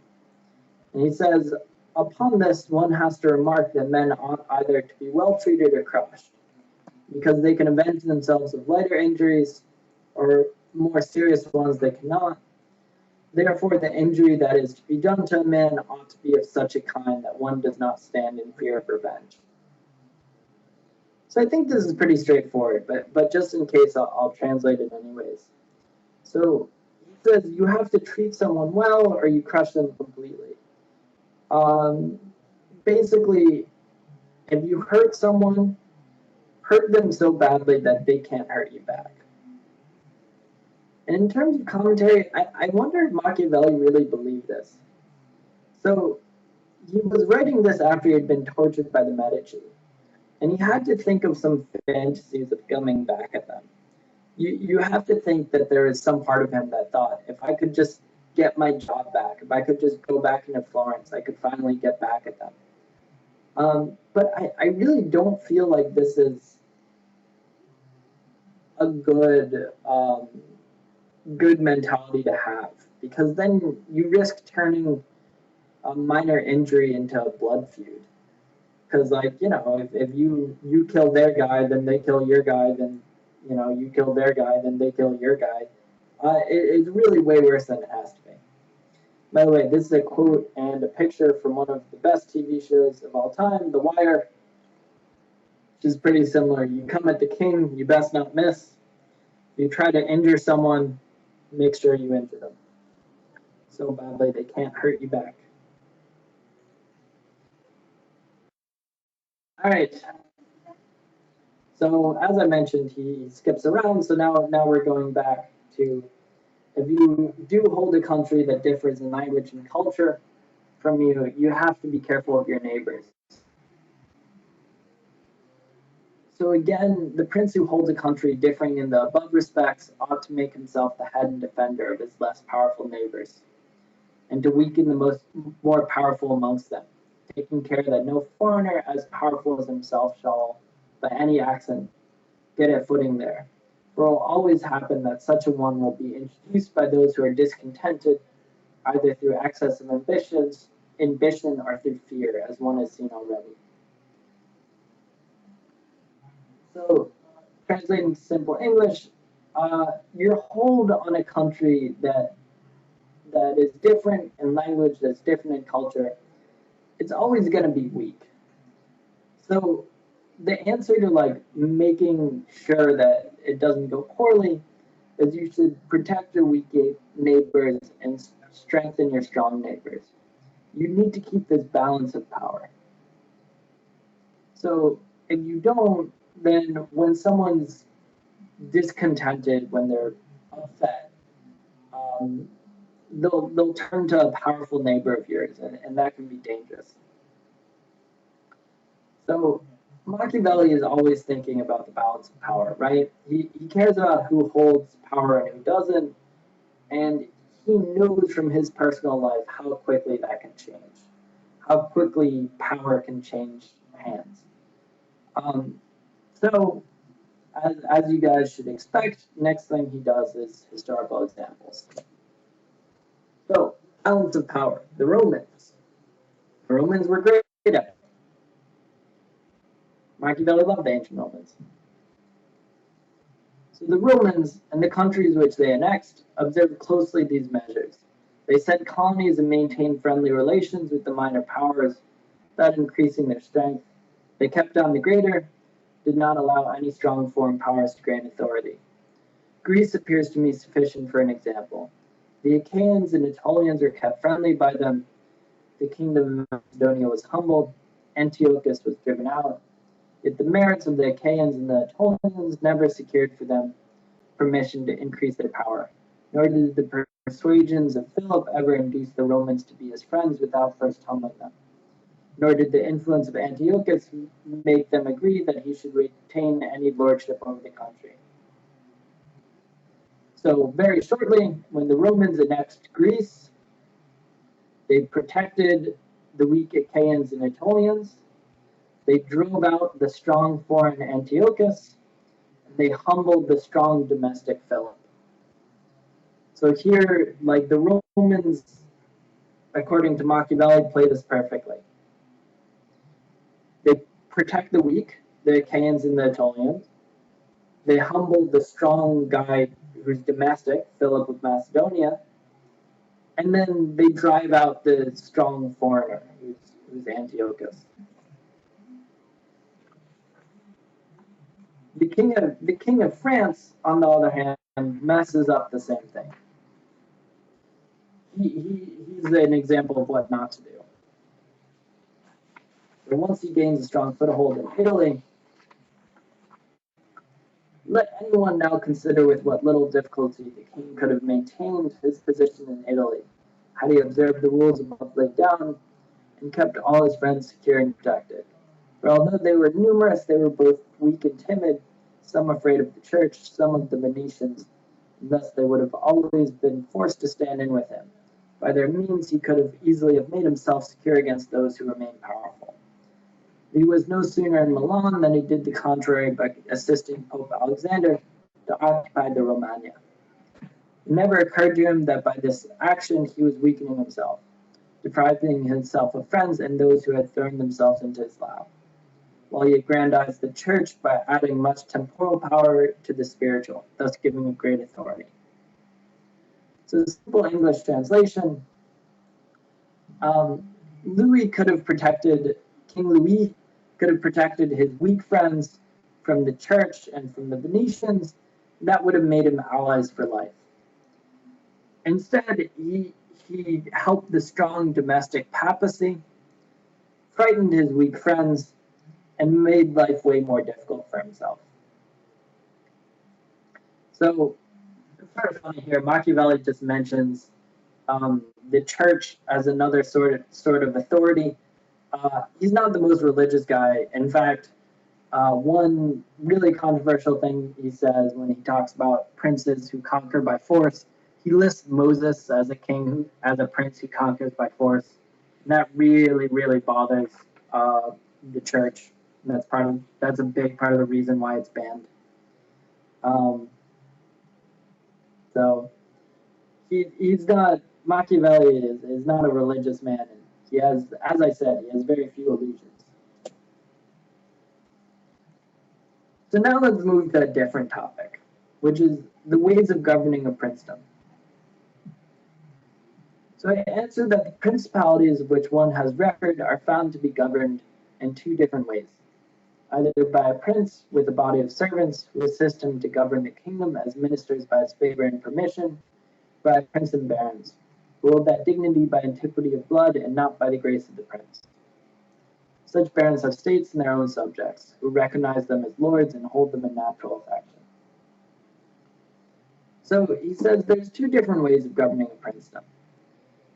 And he says, upon this, one has to remark that men ought either to be well treated or crushed, because they can avenge themselves of lighter injuries, or more serious ones they cannot. Therefore, the injury that is to be done to a man ought to be of such a kind that one does not stand in fear of revenge. So I think this is pretty straightforward, but just in case, I'll translate it anyways. So he says you have to treat someone well or you crush them completely. Basically, if you hurt someone, hurt them so badly that they can't hurt you back. And in terms of commentary, I wonder if Machiavelli really believed this. So he was writing this after he had been tortured by the Medici. And he had to think of some fantasies of coming back at them. You have to think that there is some part of him that thought, if I could just get my job back, if I could just go back into Florence, I could finally get back at them. But I really don't feel like this is a good mentality to have, because then you risk turning a minor injury into a blood feud. Because, like, you know, if you kill their guy, then they kill your guy, then, you know, you kill their guy, then they kill your guy. It's really way worse than it has to be. By the way, this is a quote and a picture from one of the best TV shows of all time, The Wire, which is pretty similar. You come at the king, you best not miss. If you try to injure someone, make sure you injure them so badly they can't hurt you back. All right. So as I mentioned, he skips around. So now we're going back to, if you do hold a country that differs in language and culture from you, you have to be careful of your neighbors. So again, the prince who holds a country differing in the above respects ought to make himself the head and defender of his less powerful neighbors, and to weaken the more powerful amongst them, taking care that no foreigner as powerful as himself shall, by any accident, get a footing there. For it will always happen that such a one will be introduced by those who are discontented, either through excess of ambition or through fear, as one has seen already. So, translating to simple English, your hold on a country that is different in language, that's different in culture, it's always going to be weak. So the answer to, like, making sure that it doesn't go poorly is you should protect your weak neighbors and strengthen your strong neighbors. You need to keep this balance of power. So if you don't, then when someone's discontented, when they're upset, they'll turn to a powerful neighbor of yours, and that can be dangerous. So Machiavelli is always thinking about the balance of power, right? He cares about who holds power and who doesn't, and he knows from his personal life how quickly that can change, how quickly power can change hands. So, as you guys should expect, next thing he does is historical examples. So, balance of power. The Romans. The Romans were great at it. Machiavelli loved the ancient Romans. So the Romans and the countries which they annexed observed closely these measures. They set colonies and maintained friendly relations with the minor powers, without increasing their strength. They kept down the greater, did not allow any strong foreign powers to grant authority. Greece appears to me sufficient for an example. The Achaeans and Aetolians were kept friendly by them. The kingdom of Macedonia was humbled. Antiochus was driven out. Yet the merits of the Achaeans and the Aetolians never secured for them permission to increase their power, nor did the persuasions of Philip ever induce the Romans to be his friends without first humbling them. Nor did the influence of Antiochus make them agree that he should retain any lordship over the country. So very shortly, when the Romans annexed Greece, they protected the weak Achaeans and Aetolians. They drove out the strong foreign Antiochus. And they humbled the strong domestic Philip. So here, like, the Romans, according to Machiavelli, play this perfectly. They protect the weak, the Achaeans and the Aetolians. They humble the strong guy who's domestic, Philip of Macedonia. And then they drive out the strong foreigner, who's Antiochus. The king of France, on the other hand, messes up the same thing. He's an example of what not to do. But once he gains a strong foothold in Italy, let anyone now consider with what little difficulty the king could have maintained his position in Italy, had he observed the rules above laid down, and kept all his friends secure and protected. For although they were numerous, they were both weak and timid, some afraid of the church, some of the Venetians, and thus they would have always been forced to stand in with him. By their means he could have easily have made himself secure against those who remained powerful. He was no sooner in Milan than he did the contrary by assisting Pope Alexander to occupy the Romagna. It never occurred to him that by this action he was weakening himself, depriving himself of friends and those who had thrown themselves into his lap, while he aggrandized the church by adding much temporal power to the spiritual, thus giving it great authority. So, simple English translation, Louis could have protected, King Louis could have protected his weak friends from the church and from the Venetians. That would have made him allies for life. Instead, he helped the strong domestic papacy, frightened his weak friends, and made life way more difficult for himself. So, it's sort of funny here, Machiavelli just mentions the church as another sort of authority. He's not the most religious guy. In fact, one really controversial thing he says when he talks about princes who conquer by force, he lists Moses as a prince who conquers by force. And that really, really bothers the church. And that's a big part of the reason why it's banned. So he's not, Machiavelli is not a religious man. And he has, as I said, he has very few illusions. So now let's move to a different topic, which is the ways of governing a princedom. So I answered that the principalities of which one has record are found to be governed in two different ways, either by a prince with a body of servants who assist him to govern the kingdom as ministers by his favor and permission, by a prince and barons, who hold that dignity by antiquity of blood and not by the grace of the prince. Such barons have states and their own subjects, who recognize them as lords and hold them in natural affection. So he says there's two different ways of governing a princedom.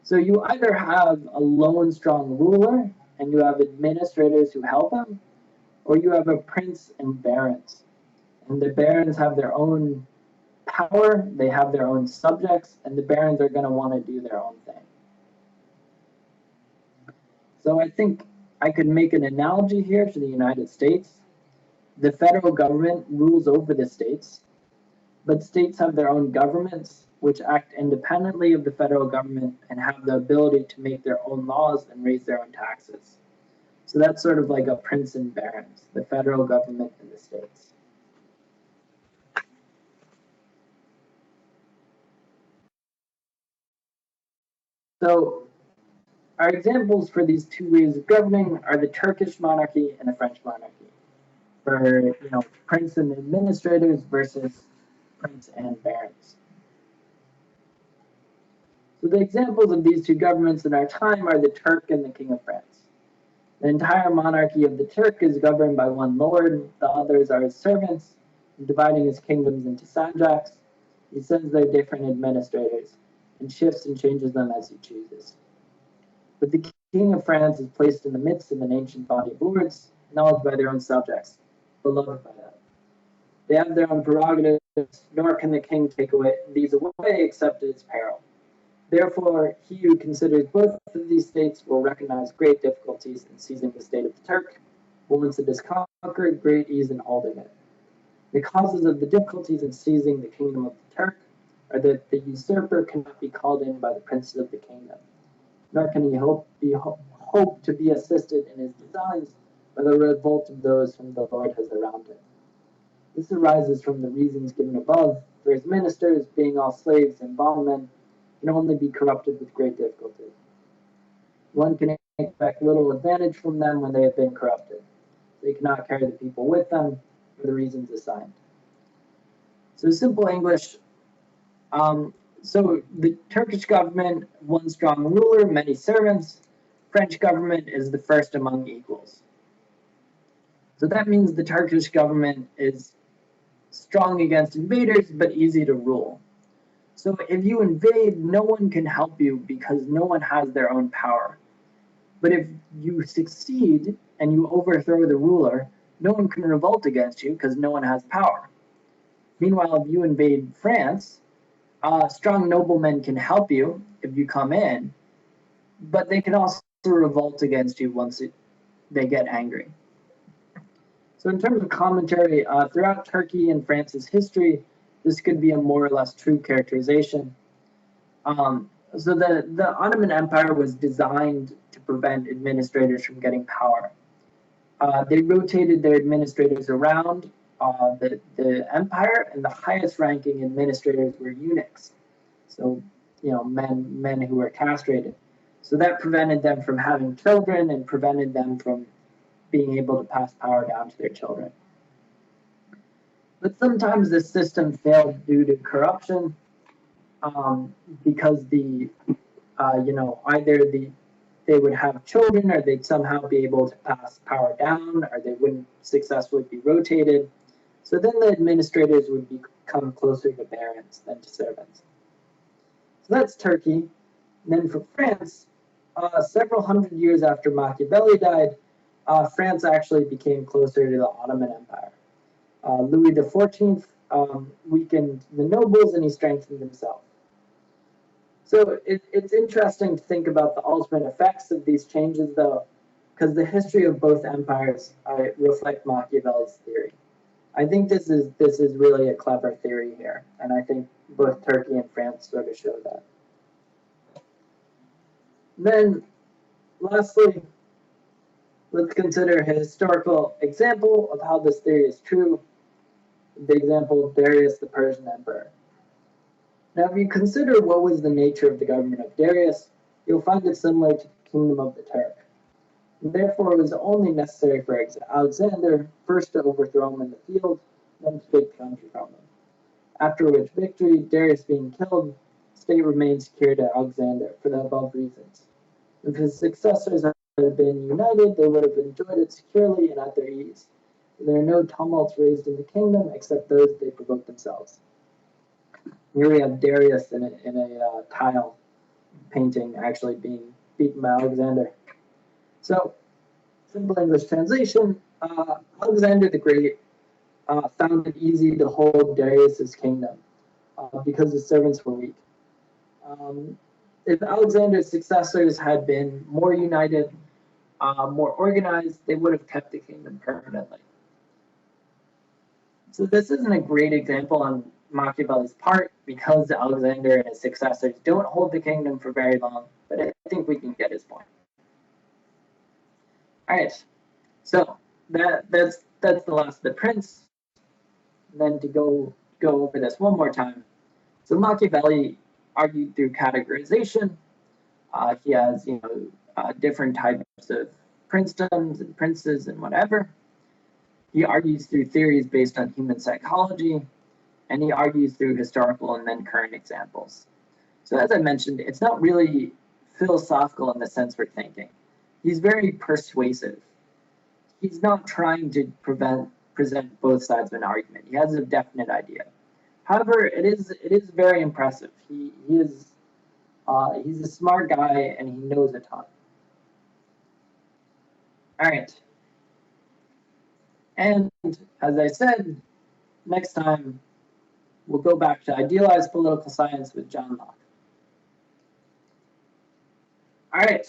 So you either have a lone strong ruler, and you have administrators who help him, or you have a prince and barons. And the barons have their own power, they have their own subjects, and the barons are going to want to do their own thing. So I think I could make an analogy here to the United States. The federal government rules over the states, but states have their own governments, which act independently of the federal government and have the ability to make their own laws and raise their own taxes. So that's sort of like a prince and barons, the federal government and the states. So our examples for these two ways of governing are the Turkish monarchy and the French monarchy. For prince and administrators versus prince and barons. So the examples of these two governments in our time are the Turk and the King of France. The entire monarchy of the Turk is governed by one lord, the others are his servants, dividing his kingdoms into sanjaks. He sends their different administrators and shifts and changes them as he chooses. But the King of France is placed in the midst of an ancient body of lords, acknowledged by their own subjects, beloved by them. They have their own prerogatives, nor can the king take these away except at his peril. Therefore, he who considers both of these states will recognize great difficulties in seizing the state of the Turk, but once it is conquered, great ease in holding it. The causes of the difficulties in seizing the kingdom of the Turk are that the usurper cannot be called in by the princes of the kingdom, nor can he hope to be assisted in his designs by the revolt of those whom the Lord has around him. This arises from the reasons given above, for his ministers, being all slaves and bondmen, can only be corrupted with great difficulty. One can expect little advantage from them when they have been corrupted. They cannot carry the people with them for the reasons assigned. So simple English, so the Turkish government, one strong ruler, many servants. French government is the first among equals. So that means the Turkish government is strong against invaders, but easy to rule. So if you invade, no one can help you because no one has their own power. But if you succeed and you overthrow the ruler, no one can revolt against you because no one has power. Meanwhile, if you invade France, strong noblemen can help you if you come in, but they can also revolt against you once they get angry. So in terms of commentary, throughout Turkey and France's history, this could be a more or less true characterization. So the Ottoman Empire was designed to prevent administrators from getting power. They rotated their administrators around the empire, and the highest ranking administrators were eunuchs. So, men who were castrated. So that prevented them from having children and prevented them from being able to pass power down to their children. But sometimes this system failed due to corruption, because either they would have children, or they'd somehow be able to pass power down, or they wouldn't successfully be rotated. So then the administrators would become closer to barons than to servants. So that's Turkey. And then for France, several hundred years after Machiavelli died, France actually became closer to the Ottoman Empire. Louis XIV weakened the nobles and he strengthened himself. So it's interesting to think about the ultimate effects of these changes, though, because the history of both empires reflect Machiavelli's theory. I think this is really a clever theory here, and I think both Turkey and France sort of show that. Then, lastly, let's consider a historical example of how this theory is true. The example of Darius, the Persian emperor. Now, if you consider what was the nature of the government of Darius, you'll find it similar to the kingdom of the Turk. And therefore, it was only necessary for Alexander first to overthrow him in the field, then to take the country from him. After which victory, Darius being killed, the state remained secure to Alexander for the above reasons. If his successors had been united, they would have enjoyed it securely and at their ease. There are no tumults raised in the kingdom except those they provoke themselves. Here we have Darius in a tile painting actually being beaten by Alexander. So, simple English translation, Alexander the Great found it easy to hold Darius's kingdom because his servants were weak. If Alexander's successors had been more united, more organized, they would have kept the kingdom permanently. So this isn't a great example on Machiavelli's part because Alexander and his successors don't hold the kingdom for very long, but I think we can get his point. All right, so that's the last of the prince. And then to go over this one more time. So Machiavelli argued through categorization. He has different types of princedoms and princes and whatever. He argues through theories based on human psychology, and he argues through historical and then current examples. So as I mentioned, it's not really philosophical in the sense we're thinking. He's very persuasive. He's not trying to present both sides of an argument. He has a definite idea. However, it is very impressive. He's a smart guy and he knows a ton. All right. And as I said, next time we'll go back to idealized political science with John Locke. All right,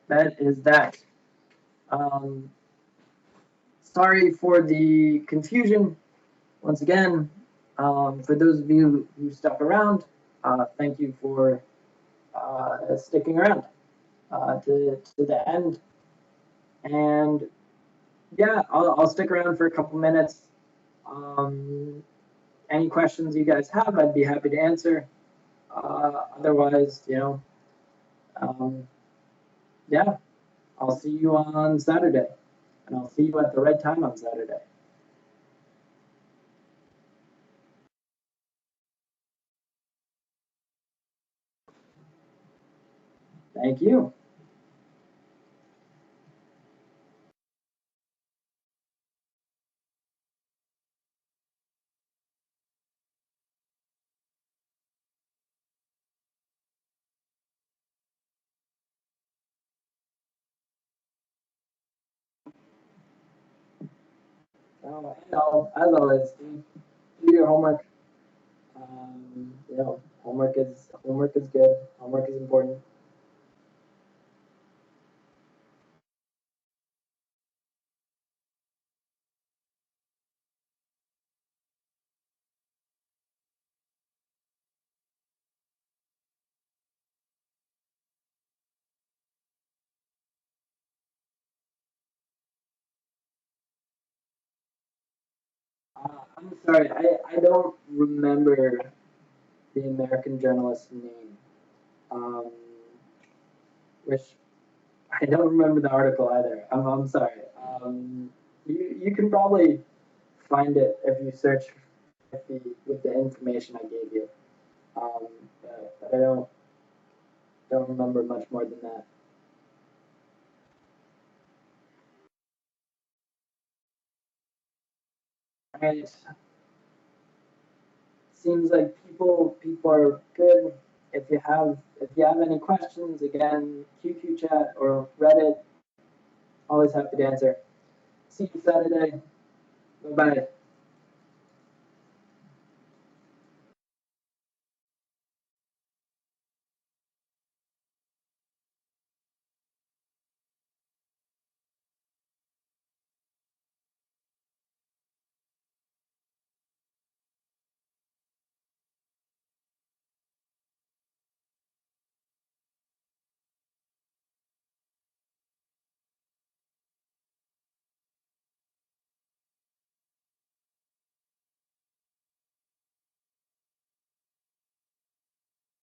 that is that. Sorry for the confusion. Once again, for those of you who stuck around, thank you for sticking around to the end. And yeah, I'll stick around for a couple minutes. Any questions you guys have, I'd be happy to answer. Otherwise, yeah, I'll see you on Saturday, and I'll see you at the right time on Saturday. Thank you. As always, do your homework. Homework is good. Homework is important. I'm sorry, I don't remember the American journalist's name. Um, which I don't remember the article either. I'm sorry. You can probably find it if you search with the information I gave you. Um, but I don't remember much more than that. Right. Seems like people are good. If you have any questions, again, QQ chat or Reddit, always happy to answer. See you Saturday. Bye bye.